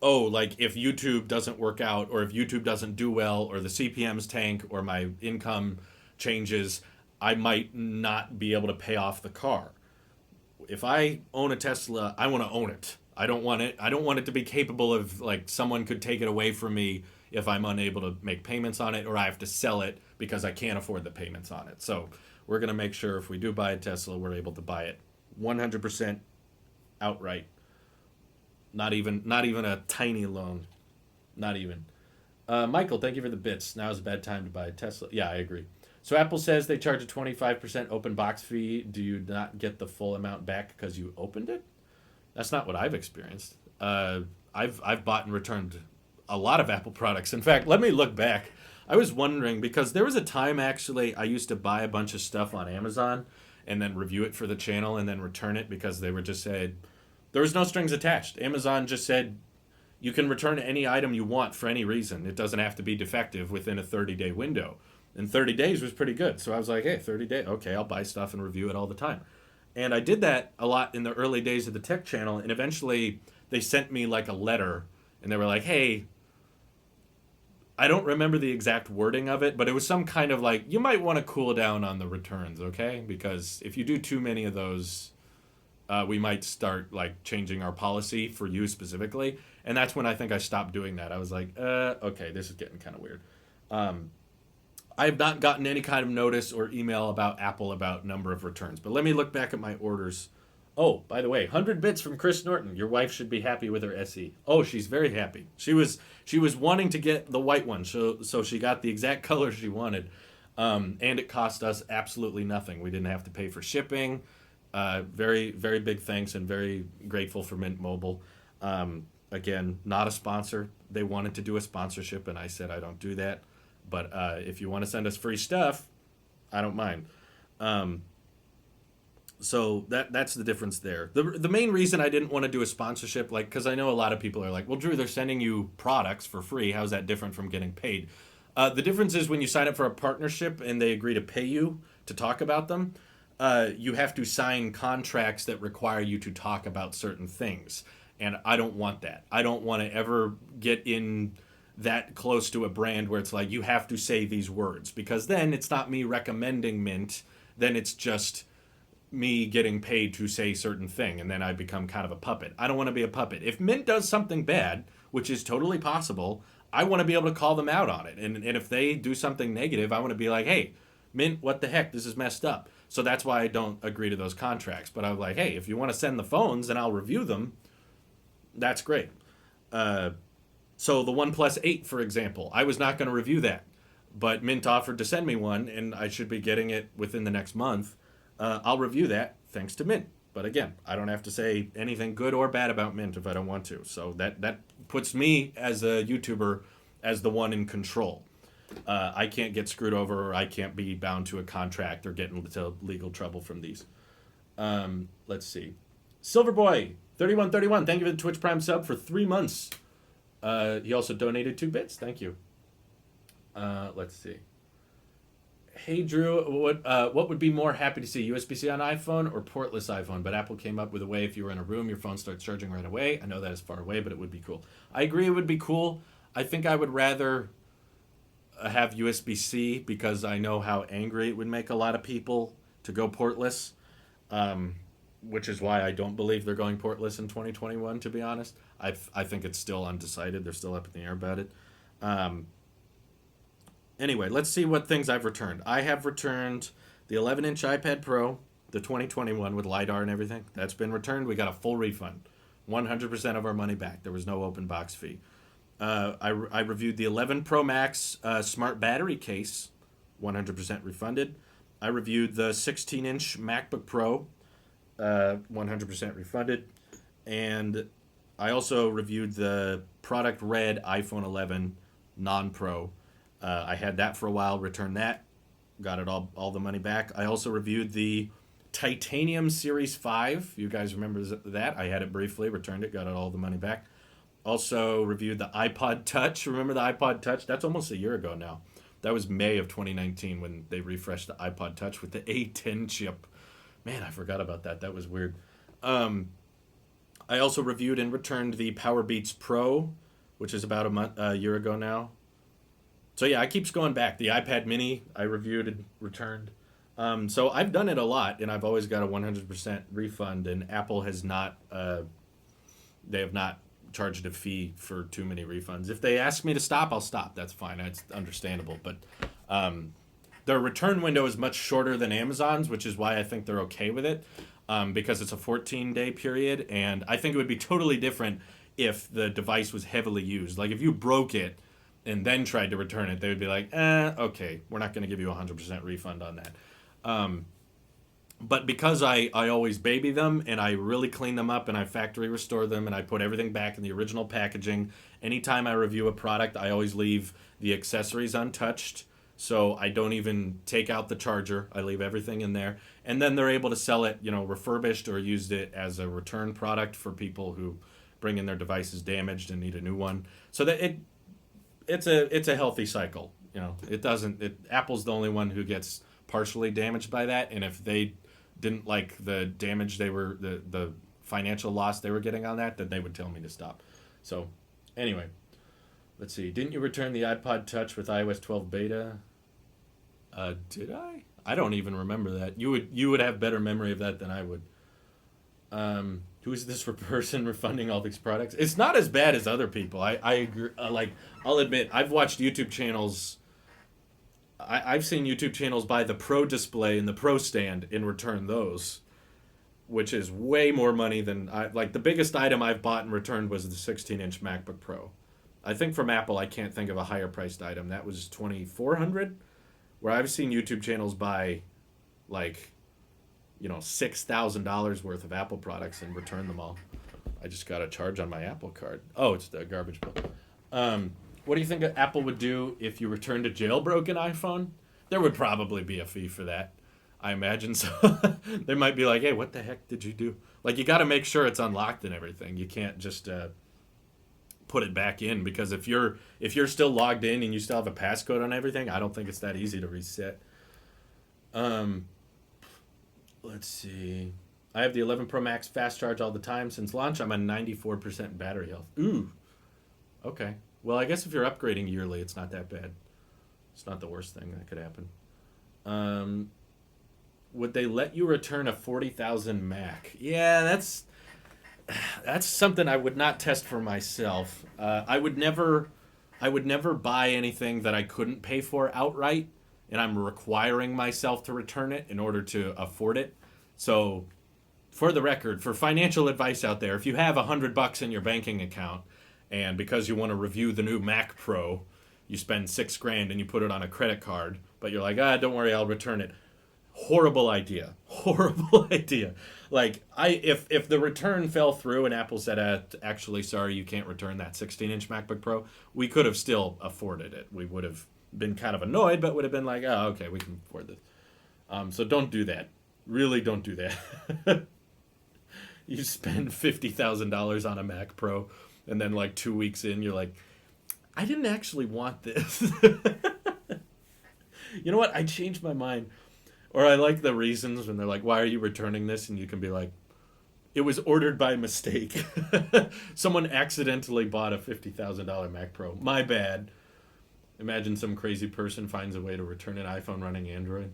if YouTube doesn't work out or if YouTube doesn't do well or the CPMs tank or my income changes, I might not be able to pay off the car. If I own a Tesla, I want to own it. I don't want it to be capable of like someone could take it away from me if I'm unable to make payments on it or I have to sell it because I can't afford the payments on it. So we're going to make sure if we do buy a Tesla, we're able to buy it 100% outright. Not even a tiny loan. Not even. Michael, thank you for the bits. Now is a bad time to buy a Tesla. Yeah, I agree. So Apple says they charge a 25% open box fee. Do you not get the full amount back because you opened it? That's not what I've experienced. I've bought and returned a lot of Apple products. In fact, let me look back. I was wondering because there was a time actually I used to buy a bunch of stuff on Amazon and then review it for the channel and then return it because they were just said there was no strings attached. Amazon just said you can return any item you want for any reason. It doesn't have to be defective within a 30-day window. And 30 days was pretty good. So I was like, hey, 30 days. Okay, I'll buy stuff and review it all the time. And I did that a lot in the early days of the tech channel. And eventually they sent me like a letter and they were like, hey, I don't remember the exact wording of it, but it was some kind of like, you might want to cool down on the returns, okay? Because if you do too many of those, we might start like changing our policy for you specifically. And that's when I think I stopped doing that. I was like, okay, this is getting kind of weird. I have not gotten any kind of notice or email about Apple about number of returns. But let me look back at my orders. Oh, by the way, 100 bits from Chris Norton. Your wife should be happy with her SE. Oh, she's very happy. She was wanting to get the white one, so she got the exact color she wanted. And it cost us absolutely nothing. We didn't have to pay for shipping. Very, very big thanks and very grateful for Mint Mobile. Again, not a sponsor. They wanted to do a sponsorship, and I said I don't do that. But if you want to send us free stuff, I don't mind. So that's the difference there. The main reason I didn't want to do a sponsorship, like, because I know a lot of people are like, well, Drew, they're sending you products for free. How's that different from getting paid? The difference is when you sign up for a partnership and they agree to pay you to talk about them, you have to sign contracts that require you to talk about certain things. And I don't want that. I don't want to ever get in that close to a brand where it's like, you have to say these words, because then it's not me recommending Mint. Then it's just me getting paid to say certain thing, and then I become kind of a puppet. I don't want to be a puppet. If Mint does something bad, which is totally possible, I want to be able to call them out on it. And if they do something negative, I want to be like, hey, Mint, what the heck? This is messed up. So that's why I don't agree to those contracts. But I'm like, hey, if you want to send the phones and I'll review them, that's great. So the OnePlus 8, for example, I was not going to review that. But Mint offered to send me one, and I should be getting it within the next month. I'll review that thanks to Mint. But again, I don't have to say anything good or bad about Mint if I don't want to. So that puts me as a YouTuber as the one in control. I can't get screwed over, or I can't be bound to a contract or get into legal trouble from these. Let's see. Silverboy3131, thank you for the Twitch Prime sub for 3 months. He also donated 2 bits. Thank you. Let's see. Hey Drew, what would be more happy to see, USB-C on iPhone or portless iPhone? But Apple came up with a way if you were in a room, your phone starts charging right away. I know that is far away, but it would be cool. I agree it would be cool. I think I would rather have USB-C because I know how angry it would make a lot of people to go portless, which is why I don't believe they're going portless in 2021, to be honest. I think it's still undecided. They're still up in the air about it. Anyway, let's see what things I've returned. I have returned the 11-inch iPad Pro, the 2021 with LiDAR and everything. That's been returned. We got a full refund. 100% of our money back. There was no open box fee. I reviewed the 11 Pro Max smart battery case, 100% refunded. I reviewed the 16-inch MacBook Pro, 100% refunded. And I also reviewed the product red iPhone 11 non-Pro. I had that for a while, returned that, got it all the money back. I also reviewed the Titanium Series 5. You guys remember that? I had it briefly, returned it, got it all the money back. Also reviewed the iPod Touch. Remember the iPod Touch? That's almost a year ago now. That was May of 2019 when they refreshed the iPod Touch with the A10 chip. Man, I forgot about that. That was weird. I also reviewed and returned the Powerbeats Pro, which is about a year ago now. So yeah, I keeps going back. The iPad Mini I reviewed and returned. So I've done it a lot, and I've always got a 100% refund. And Apple has not. They have not charged a fee for too many refunds. If they ask me to stop, I'll stop. That's fine. That's understandable. But their return window is much shorter than Amazon's, which is why I think they're okay with it, because it's a 14-day period. And I think it would be totally different if the device was heavily used. Like if you broke it and then tried to return it, they would be like, okay, we're not going to give you a 100% refund on that. But because I always baby them and I really clean them up and I factory restore them and I put everything back in the original packaging, anytime I review a product, I always leave the accessories untouched. So I don't even take out the charger. I leave everything in there. And then they're able to sell it, refurbished or used it as a return product for people who bring in their devices damaged and need a new one. So that it's a healthy cycle. Apple's the only one who gets partially damaged by that, and if they didn't like the damage the financial loss they were getting on that, then they would tell me to stop. So anyway, let's see. Didn't you return the iPod Touch with iOS 12 beta? Did I? I don't even remember that. You would have better memory of that than I would. Who is this person refunding all these products? It's not as bad as other people. I agree. I'll admit, I've watched YouTube channels. I've seen YouTube channels buy the Pro display and the Pro stand and return those, which is way more money than the biggest item I've bought and returned was the 16-inch MacBook Pro. I think from Apple, I can't think of a higher priced item. That was $2,400, where I've seen YouTube channels buy $6,000 worth of Apple products and return them all. I just got a charge on my Apple card. Oh, it's the garbage bill. What do you think Apple would do if you returned a jailbroken iPhone? There would probably be a fee for that. I imagine so. They might be like, hey, what the heck did you do? Like, you got to make sure it's unlocked and everything. You can't just put it back in, because if you're still logged in and you still have a passcode on everything, I don't think it's that easy to reset. Let's see. I have the 11 Pro Max fast charge all the time. Since launch, I'm on 94% battery health. Ooh. Okay. Well, I guess if you're upgrading yearly, it's not that bad. It's not the worst thing that could happen. Would they let you return a 40,000 Mac? Yeah, that's something I would not test for myself. I would never buy anything that I couldn't pay for outright, and I'm requiring myself to return it in order to afford it. So, for the record, for financial advice out there, if you have $100 in your banking account, and because you want to review the new Mac Pro, you spend $6,000 and you put it on a credit card, but you're like, don't worry, I'll return it. Horrible idea. Horrible idea. Like, if the return fell through and Apple said, actually, sorry, you can't return that 16-inch MacBook Pro, we could have still afforded it. We would have been kind of annoyed, but would have been like, oh, okay, we can afford this. So don't do that. Really don't do that. You spend $50,000 on a Mac Pro, and then like 2 weeks in, you're like, I didn't actually want this. You know what? I changed my mind. Or I like the reasons when they're like, why are you returning this? And you can be like, it was ordered by mistake. Someone accidentally bought a $50,000 Mac Pro. My bad. Imagine some crazy person finds a way to return an iPhone running Android.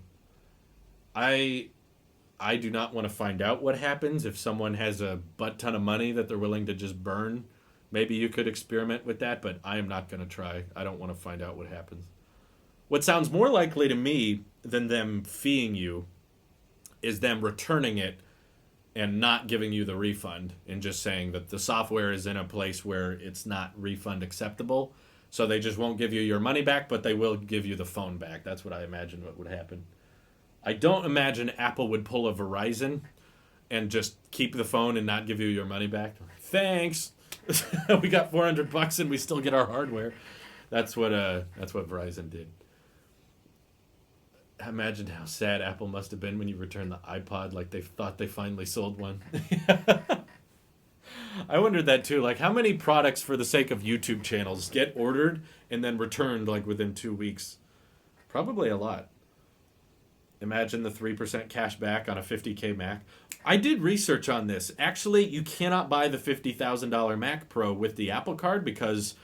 I do not want to find out what happens if someone has a butt ton of money that they're willing to just burn. Maybe you could experiment with that, but I am not going to try. I don't want to find out what happens. What sounds more likely to me than them feeing you is them returning it and not giving you the refund and just saying that the software is in a place where it's not refund acceptable. So they just won't give you your money back, but they will give you the phone back. That's what I imagine what would happen. I don't imagine Apple would pull a Verizon and just keep the phone and not give you your money back. Thanks. We got $400 and we still get our hardware. That's what Verizon did. Imagine how sad Apple must have been when you returned the iPod, like they thought they finally sold one. I wondered that too. Like, how many products for the sake of YouTube channels get ordered and then returned like within 2 weeks? Probably a lot. Imagine the 3% cash back on a $50K Mac. I did research on this. Actually, you cannot buy the $50,000 Mac Pro with the Apple Card because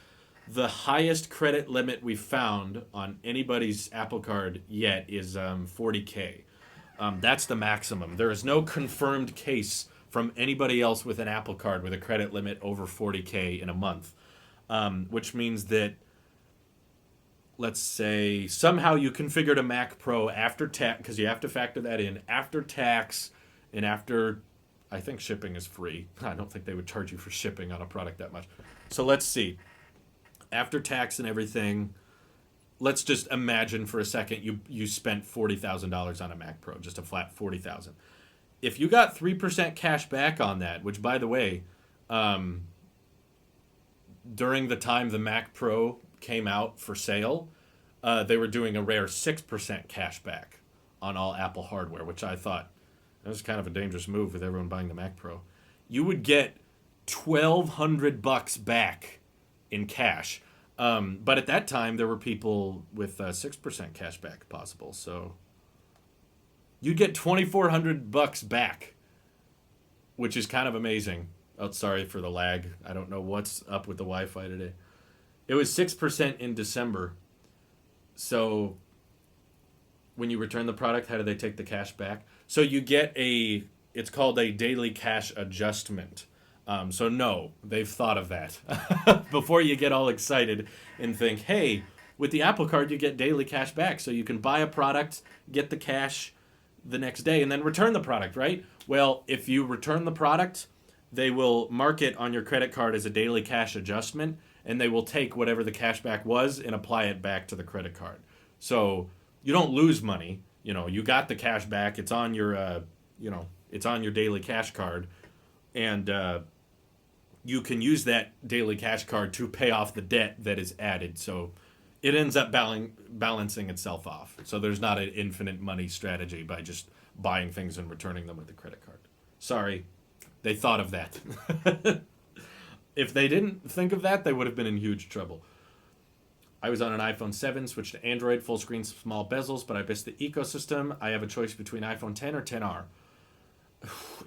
the highest credit limit we've found on anybody's Apple Card yet is $40K. That's the maximum. There is no confirmed case from anybody else with an Apple Card with a credit limit over $40K in a month, which means that, let's say, somehow you configured a Mac Pro after tax, because you have to factor that in, after tax and after, I think shipping is free. I don't think they would charge you for shipping on a product that much. So let's see. After tax and everything, let's just imagine for a second you spent $40,000 on a Mac Pro, just a flat $40,000. If you got 3% cash back on that, which, by the way, during the time the Mac Pro came out for sale, they were doing a rare 6% cash back on all Apple hardware, which I thought that was kind of a dangerous move with everyone buying the Mac Pro. You would get $1,200 back in cash. But at that time, there were people with 6% cash back possible. So you'd get $2,400 back, which is kind of amazing. Oh, sorry for the lag. I don't know what's up with the Wi-Fi today. It was 6% in December. So when you return the product, how do they take the cash back? So you get it's called a daily cash adjustment. So no, they've thought of that. Before you get all excited and think, hey, with the Apple Card, you get daily cash back. So you can buy a product, get the cash the next day, and then return the product, right? Well, if you return the product, they will mark it on your credit card as a daily cash adjustment, and they will take whatever the cash back was and apply it back to the credit card. So you don't lose money. You got the cash back. It's on your, it's on your daily cash card. And you can use that daily cash card to pay off the debt that is added. So it ends up balancing itself off. So there's not an infinite money strategy by just buying things and returning them with a credit card. Sorry, they thought of that. If they didn't think of that, they would have been in huge trouble. I was on an iPhone 7, switched to Android, full screen, small bezels, but I missed the ecosystem. I have a choice between iPhone 10 or 10R.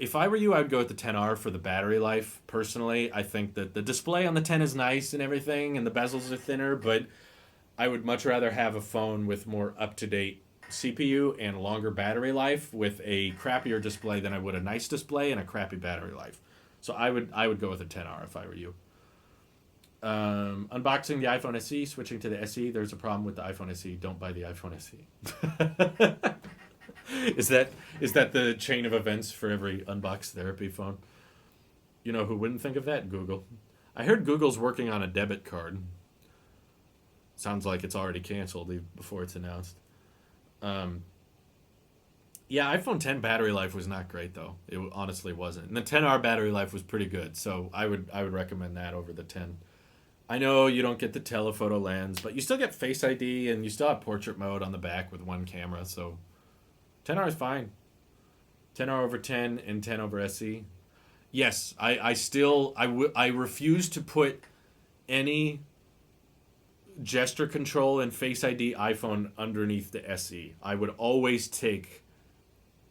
If I were you, I would go with the 10R for the battery life. Personally, I think that the display on the 10 is nice and everything, and the bezels are thinner, but I would much rather have a phone with more up-to-date CPU and longer battery life with a crappier display than I would a nice display and a crappy battery life. So I would go with a 10R if I were you. Unboxing the iPhone SE, switching to the SE. There's a problem with the iPhone SE. Don't buy the iPhone SE. Is that the chain of events for every unboxed therapy phone? You know who wouldn't think of that? Google. I heard Google's working on a debit card. Sounds like it's already canceled before it's announced. Yeah, iPhone 10 battery life was not great though. It honestly wasn't. And the 10R battery life was pretty good, so I would recommend that over the 10. I know you don't get the telephoto lens, but you still get Face ID and you still have portrait mode on the back with one camera, so 10R is fine. 10R over 10 and 10 over SE. Yes, I refuse to put any gesture control and Face ID iPhone underneath the SE. I would always take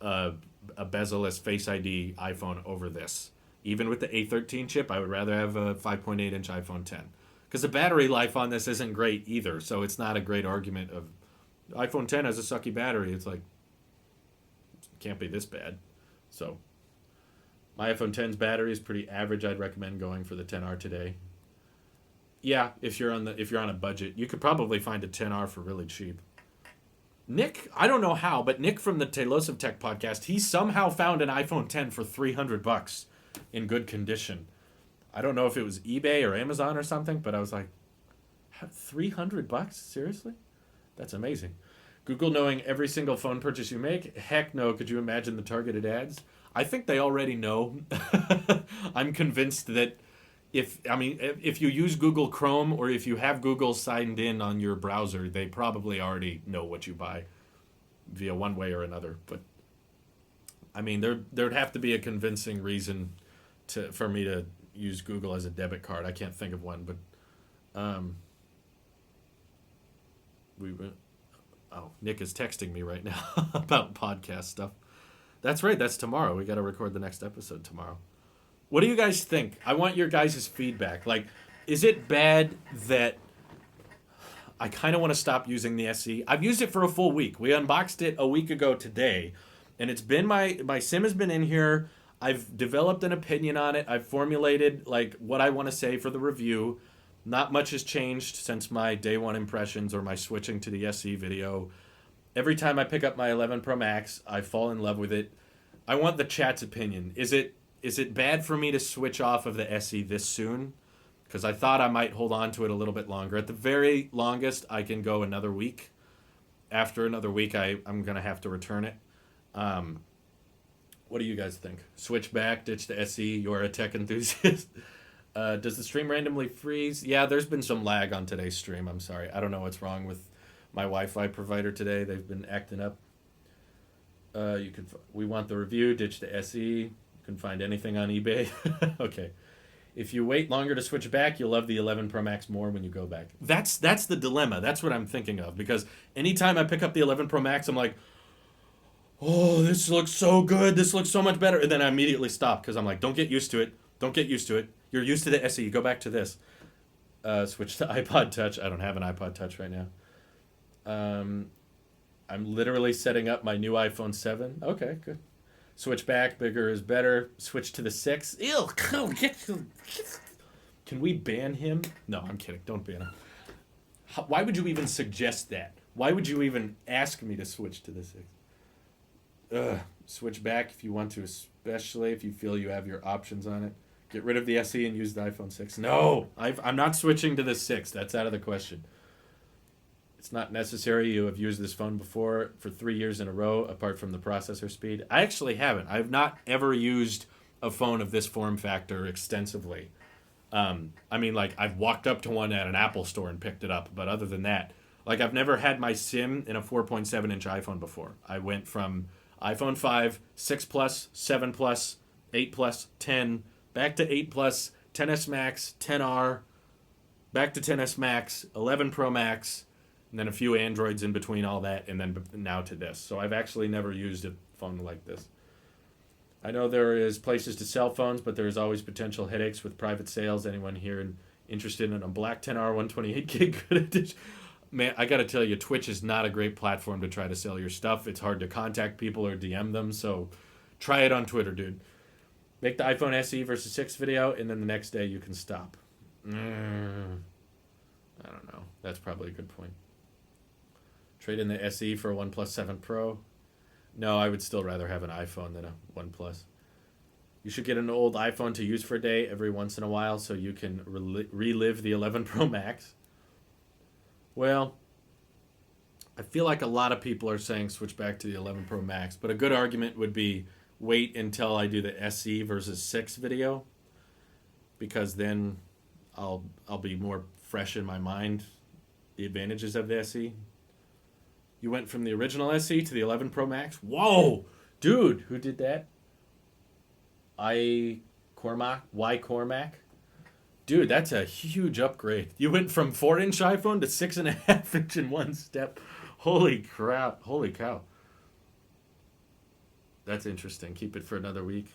a bezel-less Face ID iPhone over this. Even with the A13 chip, I would rather have a 5.8-inch iPhone 10. Because the battery life on this isn't great either, so it's not a great argument of iPhone 10 has a sucky battery. It's like, it can't be this bad. So, my iPhone 10's battery is pretty average. I'd recommend going for the 10R today. Yeah, if you're on a budget, you could probably find a 10R for really cheap. Nick, I don't know how, but Nick from the Talos of Tech podcast, he somehow found an iPhone 10 for $300 in good condition. I don't know if it was eBay or Amazon or something, but I was like, $300? Seriously? That's amazing. Google knowing every single phone purchase you make? Heck no. Could you imagine the targeted ads? I think they already know. I'm convinced that if you use Google Chrome or if you have Google signed in on your browser, they probably already know what you buy via one way or another. But I mean, there'd have to be a convincing reason for me to use Google as a debit card. I can't think of one, but Nick is texting me right now about podcast stuff. That's right. That's tomorrow. We got to record the next episode tomorrow. What do you guys think? I want your guys' feedback. Like, is it bad that I kind of want to stop using the SE? I've used it for a full week. We unboxed it a week ago today, and it's been my SIM has been in here. I've developed an opinion on it. I've formulated like what I want to say for the review. Not much has changed since my day one impressions or my switching to the SE video. Every time I pick up my 11 Pro Max, I fall in love with it. I want the chat's opinion. Is it bad for me to switch off of the SE this soon? Because I thought I might hold on to it a little bit longer. At the very longest, I can go another week. After another week, I'm going to have to return it. What do you guys think? Switch back, ditch the SE, you're a tech enthusiast. Does the stream randomly freeze? Yeah, there's been some lag on today's stream. I'm sorry. I don't know what's wrong with my Wi-Fi provider today. They've been acting up. We want the review, ditch the SE. You can find anything on eBay. Okay. If you wait longer to switch back, you'll love the 11 Pro Max more when you go back. That's the dilemma. That's what I'm thinking of. Because anytime I pick up the 11 Pro Max, I'm like, oh, this looks so good. This looks so much better. And then I immediately stop because I'm like, don't get used to it. Don't get used to it. You're used to the SE. Go back to this. Switch to iPod Touch. I don't have an iPod Touch right now. I'm literally setting up my new iPhone 7. Okay, good. Switch back. Bigger is better. Switch to the 6. Ew. Can we ban him? No, I'm kidding. Don't ban him. Why would you even suggest that? Why would you even ask me to switch to the 6? Switch back if you want to, especially if you feel you have your options on it. Get rid of the SE and use the iPhone 6. No, I'm not switching to the 6. That's out of the question. It's not necessary. You have used this phone before for 3 years in a row, apart from the processor speed. I actually haven't. I've not ever used a phone of this form factor extensively. I've walked up to one at an Apple store and picked it up, but other than that, Like, I've never had my SIM in a 4.7-inch iPhone before. I went from iPhone 5, 6 Plus, 7 Plus, 8 Plus, 10, back to 8 Plus, 10s Max, 10R, back to 10s Max, 11 Pro Max, and then a few Androids in between all that, and then now to this. So I've actually never used a phone like this. I know there is places to sell phones, but there is always potential headaches with private sales. Anyone here interested in a black 10R 128 gig good edition? Man, I got to tell you, Twitch is not a great platform to try to sell your stuff. It's hard to contact people or DM them, so try it on Twitter, dude. Make the iPhone SE versus 6 video, and then the next day you can stop. I don't know. That's probably a good point. Trade in the SE for a OnePlus 7 Pro. No, I would still rather have an iPhone than a OnePlus. You should get an old iPhone to use for a day every once in a while so you can relive the 11 Pro Max. Well, I feel like a lot of people are saying switch back to the 11 Pro Max, but a good argument would be wait until I do the SE versus 6 video, because then I'll be more fresh in my mind the advantages of the SE. You went from the original SE to the 11 Pro Max? Whoa! Dude, who did that? Y Cormac? Dude, that's a huge upgrade. You went from 4-inch iPhone to 6.5-inch in one step. Holy crap. Holy cow. That's interesting. Keep it for another week.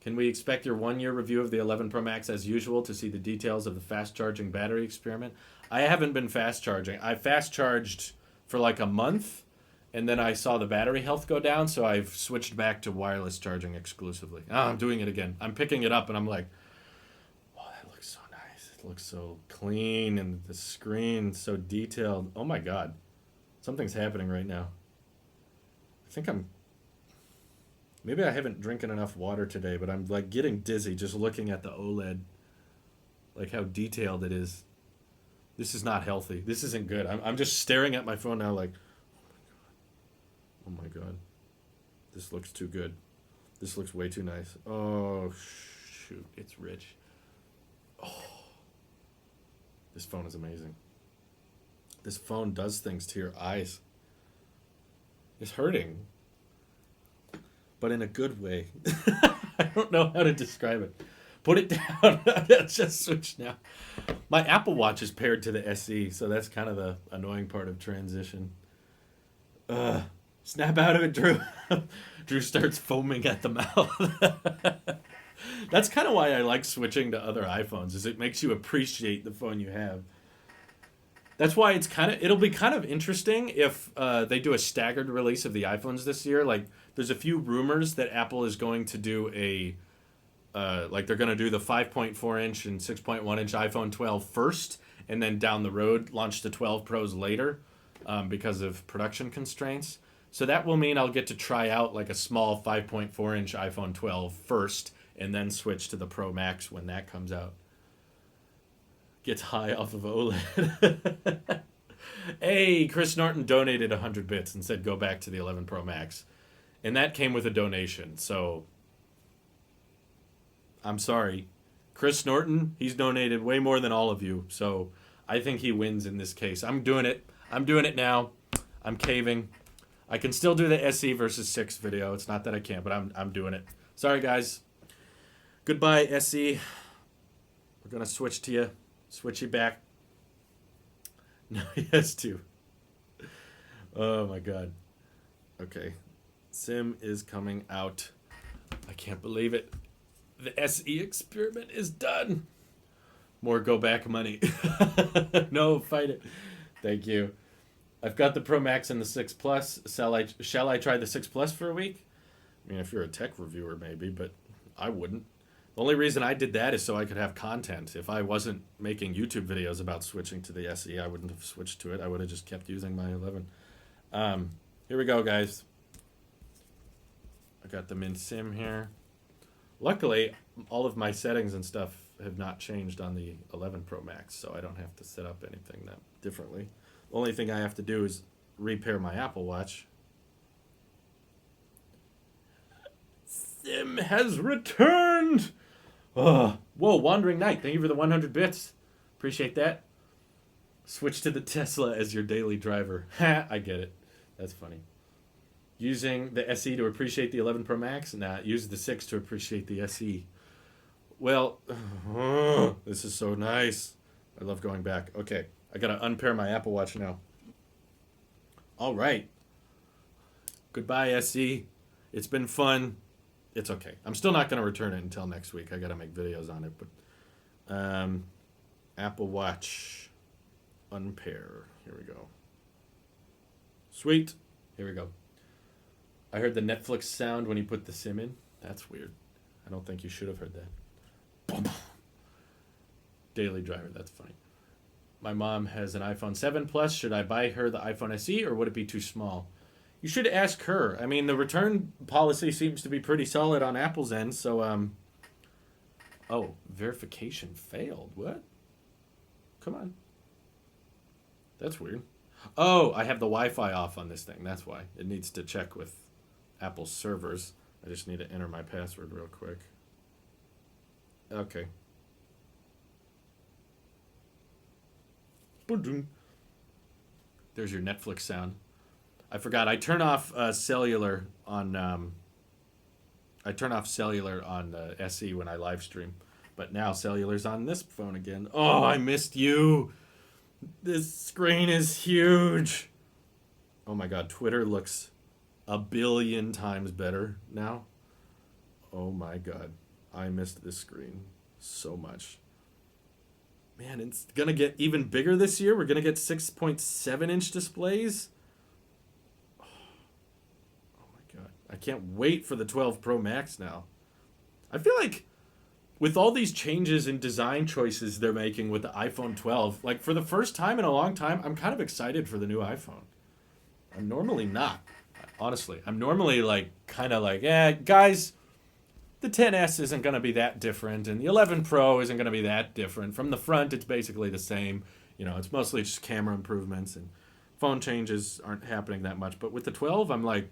Can we expect your 1-year review of the 11 Pro Max as usual to see the details of the fast-charging battery experiment? I haven't been fast-charging. I fast-charged for like a month, and then I saw the battery health go down, so I've switched back to wireless charging exclusively. I'm doing it again. I'm picking it up, and I'm like, oh, that looks so nice. It looks so clean, and the screen so detailed. Oh, my God. Something's happening right now. I think maybe I haven't drinking enough water today, but I'm like getting dizzy just looking at the OLED, like how detailed it is. This is not healthy. This isn't good. I'm just staring at my phone now like, oh my God. This looks too good. This looks way too nice. Oh, shoot. It's rich. Oh. This phone is amazing. This phone does things to your eyes. It's hurting, but in a good way. I don't know how to describe it. Put it down. Let's just switch now. My Apple Watch is paired to the SE, so that's kind of the annoying part of transition. Snap out of it, Drew. Drew starts foaming at the mouth. That's kind of why I like switching to other iPhones, is it makes you appreciate the phone you have. That's why it'll be kind of interesting if they do a staggered release of the iPhones this year. Like, there's a few rumors that Apple is going to do they're going to do the 5.4-inch and 6.1-inch iPhone 12 first, and then down the road launch the 12 Pros later because of production constraints. So that will mean I'll get to try out like a small 5.4-inch iPhone 12 first, and then switch to the Pro Max when that comes out. Gets high off of OLED. Hey, Chris Norton donated 100 bits and said go back to the 11 Pro Max. And that came with a donation, so I'm sorry. Chris Norton, he's donated way more than all of you, so I think he wins in this case. I'm doing it. I'm doing it now. I'm caving. I can still do the SE versus 6 video. It's not that I can't, but I'm doing it. Sorry, guys. Goodbye, SE. We're going to switch to you. Switch you back. No, he has to. Oh, my God. Okay. Sim is coming out. I can't believe it. The SE experiment is done. More go back money. No, fight it. Thank you. I've got the Pro Max and the 6 Plus. Shall I try the 6 Plus for a week? I mean, if you're a tech reviewer, maybe, but I wouldn't. The only reason I did that is so I could have content. If I wasn't making YouTube videos about switching to the SE, I wouldn't have switched to it. I would have just kept using my 11. Here we go, guys. I got the Mint Sim here. Luckily, all of my settings and stuff have not changed on the 11 Pro Max, so I don't have to set up anything that differently. The only thing I have to do is repair my Apple Watch. Sim has returned! Whoa, Wandering Knight, thank you for the 100 bits. Appreciate that. Switch to the Tesla as your daily driver. Ha, I get it. That's funny. Using the SE to appreciate the 11 Pro Max? Nah, use the 6 to appreciate the SE. Well, this is so nice. I love going back. Okay, I gotta unpair my Apple Watch now. All right. Goodbye, SE. It's been fun. It's okay. I'm still not gonna return it until next week. I gotta make videos on it, but Apple Watch Unpair. Here we go. Sweet. Here we go. I heard the Netflix sound when you put the SIM in. That's weird. I don't think you should have heard that. Daily driver. That's funny. My mom has an iPhone 7 Plus. Should I buy her the iPhone SE or would it be too small? You should ask her. I mean, the return policy seems to be pretty solid on Apple's end. So, oh, verification failed. What? Come on. That's weird. Oh, I have the Wi-Fi off on this thing. That's why. It needs to check with Apple's servers. I just need to enter my password real quick. Okay. There's your Netflix sound. I forgot. I turn off cellular on SE when I live stream, but now cellular's on this phone again. Oh, I missed you. This screen is huge. Oh my God, Twitter looks a billion times better now. Oh my God, I missed this screen so much. Man, it's gonna get even bigger this year. We're gonna get 6.7-inch displays. Oh my God, I can't wait for the 12 Pro Max now. I feel like with all these changes in design choices they're making with the iPhone 12, like for the first time in a long time, I'm kind of excited for the new iPhone. I'm normally not, honestly. I'm normally like, kind of like, guys, the 10S isn't going to be that different, and the 11 Pro isn't going to be that different. From the front, it's basically the same. You know, it's mostly just camera improvements, and phone changes aren't happening that much. But with the 12, I'm like,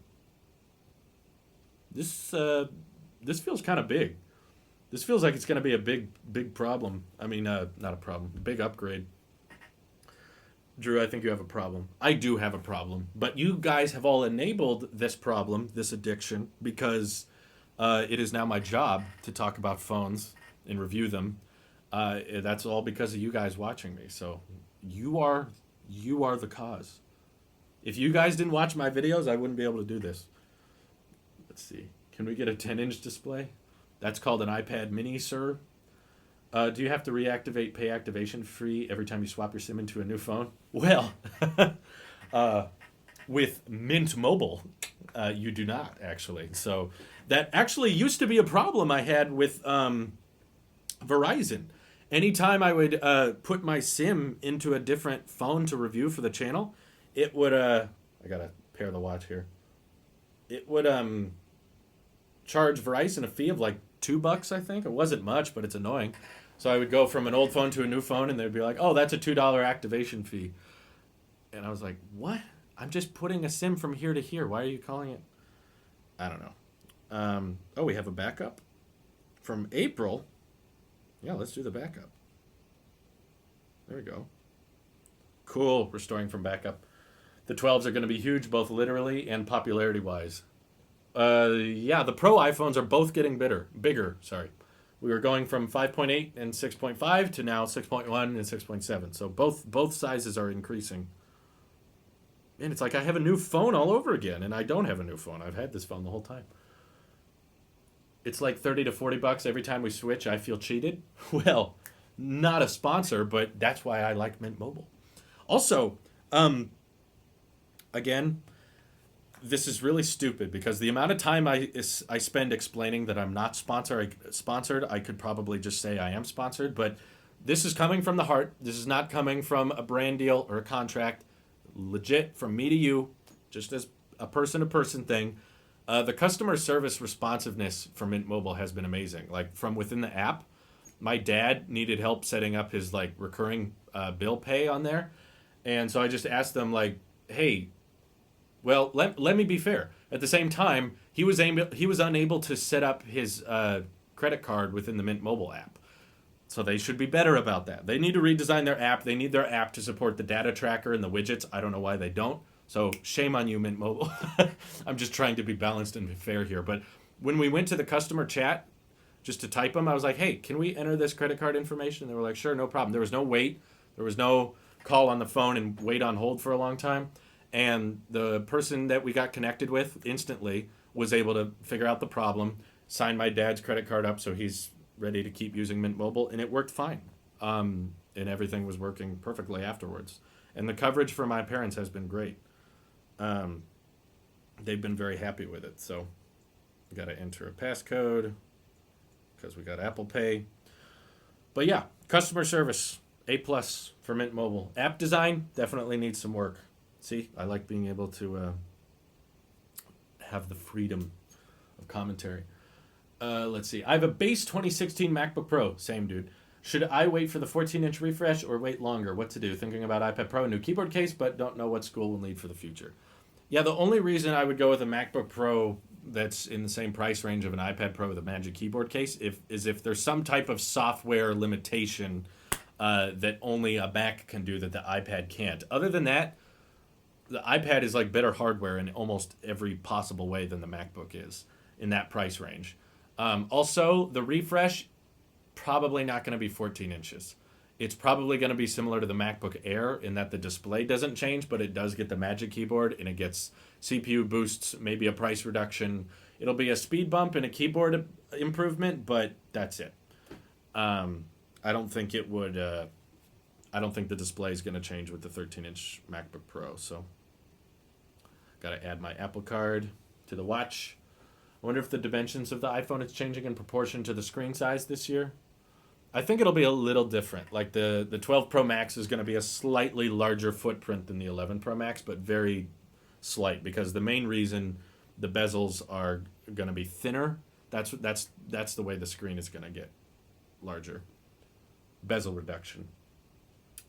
this feels kind of big. This feels like it's going to be a big problem. I mean, not a problem, big upgrade. Drew, I think you have a problem. I do have a problem. But you guys have all enabled this problem, this addiction, because it is now my job to talk about phones and review them. That's all because of you guys watching me. So you are the cause. If you guys didn't watch my videos, I wouldn't be able to do this. Let's see. Can we get a 10-inch display? That's called an iPad mini, sir. Do you have to reactivate pay activation fee every time you swap your SIM into a new phone? Well, with Mint Mobile, you do not, actually. So that actually used to be a problem I had with Verizon. Anytime I would put my SIM into a different phone to review for the channel, it would... I got to pair the watch here. It would charge Verizon a fee of like $2, I think. It wasn't much, but it's annoying. So I would go from an old phone to a new phone, and they'd be like, oh, that's a $2 activation fee. And I was like, what? I'm just putting a SIM from here to here. Why are you calling it? I don't know. Oh, we have a backup from April. Yeah, let's do the backup. There we go. Cool, restoring from backup. The 12s are going to be huge, both literally and popularity-wise. Yeah, the Pro iPhones are both getting bigger. Sorry. We were going from 5.8 and 6.5 to now 6.1 and 6.7. So both sizes are increasing. Man, it's like I have a new phone all over again, and I don't have a new phone. I've had this phone the whole time. It's like $30 to $40 every time we switch. I feel cheated. Well, not a sponsor, but that's why I like Mint Mobile. Also, again, this is really stupid because the amount of time I spend explaining that I'm not sponsored, I could probably just say I am sponsored, but this is coming from the heart. This is not coming from a brand deal or a contract. Legit from me to you, just as a person-to-person thing. The customer service responsiveness for Mint Mobile has been amazing. Like from within the app, my dad needed help setting up his like recurring bill pay on there, and so I just asked them like, hey. Well, let me be fair. At the same time, he was unable to set up his credit card within the Mint Mobile app. So they should be better about that. They need to redesign their app. They need their app to support the data tracker and the widgets. I don't know why they don't. So shame on you, Mint Mobile. I'm just trying to be balanced and fair here. But when we went to the customer chat, just to type them, I was like, hey, can we enter this credit card information? And they were like, sure, no problem. There was no wait. There was no call on the phone and wait on hold for a long time. And the person that we got connected with instantly was able to figure out the problem, sign my dad's credit card up so he's ready to keep using Mint Mobile, and it worked fine. And everything was working perfectly afterwards. And the coverage for my parents has been great. They've been very happy with it. So we got to enter a passcode because we got Apple Pay. But yeah, customer service, A+ for Mint Mobile. App design definitely needs some work. See, I like being able to have the freedom of commentary. Let's see. I have a base 2016 MacBook Pro. Same, dude. Should I wait for the 14-inch refresh or wait longer? What to do? Thinking about iPad Pro, new keyboard case, but don't know what school will need for the future. Yeah, the only reason I would go with a MacBook Pro that's in the same price range of an iPad Pro with a Magic Keyboard case is if there's some type of software limitation that only a Mac can do that the iPad can't. Other than that, the iPad is like better hardware in almost every possible way than the MacBook is in that price range. Also, the refresh, probably not going to be 14 inches. It's probably going to be similar to the MacBook Air in that the display doesn't change, but it does get the Magic Keyboard, and it gets CPU boosts, maybe a price reduction. It'll be a speed bump and a keyboard improvement, but that's it. I don't think it would. I don't think the display is going to change with the 13-inch MacBook Pro. So, got to add my Apple Card to the watch. I wonder if the dimensions of the iPhone is changing in proportion to the screen size this year. I think it'll be a little different. Like the 12 Pro Max is going to be a slightly larger footprint than the 11 Pro Max, but very slight, because the main reason the bezels are going to be thinner, that's the way the screen is going to get larger. Bezel reduction.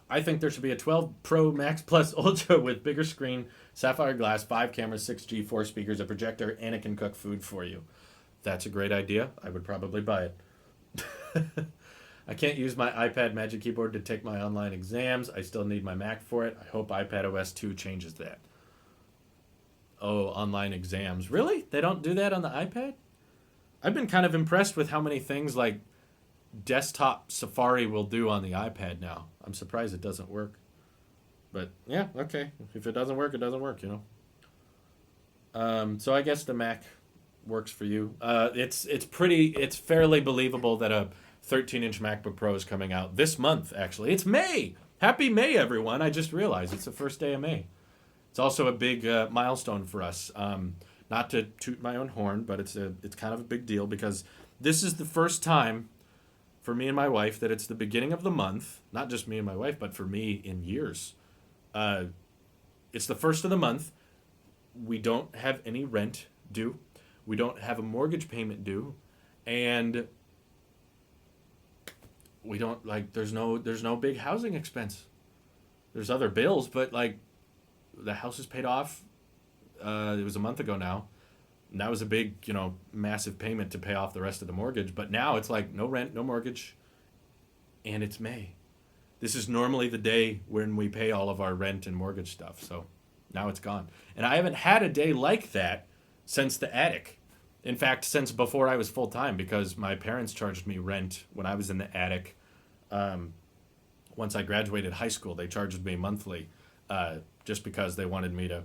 I think there should be a 12 Pro Max Plus Ultra with bigger screen, sapphire glass, 5 cameras, 6G, 4 speakers, a projector, and it can cook food for you. That's a great idea. I would probably buy it. I can't use my iPad Magic Keyboard to take my online exams. I still need my Mac for it. I hope iPadOS 2 changes that. Oh, online exams. Really? They don't do that on the iPad? I've been kind of impressed with how many things like desktop Safari will do on the iPad now. I'm surprised it doesn't work. But yeah, okay. If it doesn't work, it doesn't work, you know. So I guess the Mac works for you. It's fairly believable that a 13-inch MacBook Pro is coming out this month, actually. It's May! Happy May, everyone. I just realized it's the first day of May. It's also a big milestone for us. Not to toot my own horn, but it's kind of a big deal because this is the first time for me and my wife that it's the beginning of the month. Not just me and my wife, but for me in years. It's the first of the month. We don't have any rent due. We don't have a mortgage payment due. And we don't, like, there's no big housing expense. There's other bills, but, like, the house is paid off. It was a month ago now. And that was a big, massive payment to pay off the rest of the mortgage. But now it's like no rent, no mortgage, and it's May. This is normally the day when we pay all of our rent and mortgage stuff. So now it's gone. And I haven't had a day like that since the attic. In fact, since before I was full-time, because my parents charged me rent when I was in the attic. Once I graduated high school, they charged me monthly just because they wanted me to,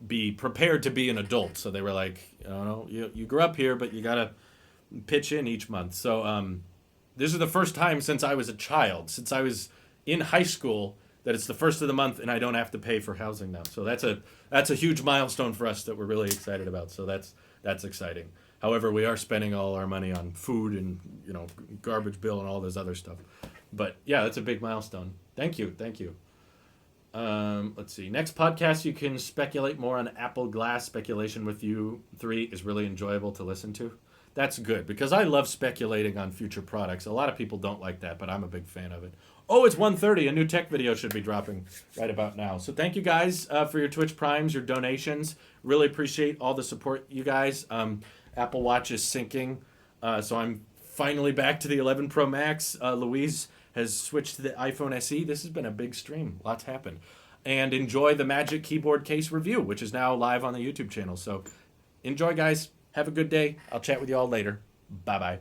be prepared to be an adult. So they were like, you grew up here, but you got to pitch in each month. So this is the first time since I was a child, since I was in high school, that it's the first of the month and I don't have to pay for housing now. So that's a huge milestone for us that we're really excited about. So that's exciting. However, we are spending all our money on food and garbage bill and all this other stuff. But yeah, that's a big milestone. Thank you. Let's see. Next podcast, you can speculate more on Apple Glass. Speculation with you 3 is really enjoyable to listen to. That's good because I love speculating on future products. A lot of people don't like that, but I'm a big fan of it. Oh, it's 1:30. A new tech video should be dropping right about now. So thank you guys for your Twitch Primes, your donations. Really appreciate all the support, you guys. Apple Watch is syncing, so I'm finally back to the 11 Pro Max. Louise has switched to the iPhone SE. This has been a big stream. Lots happened. And enjoy the Magic Keyboard Case review, which is now live on the YouTube channel. So enjoy, guys. Have a good day. I'll chat with you all later. Bye-bye.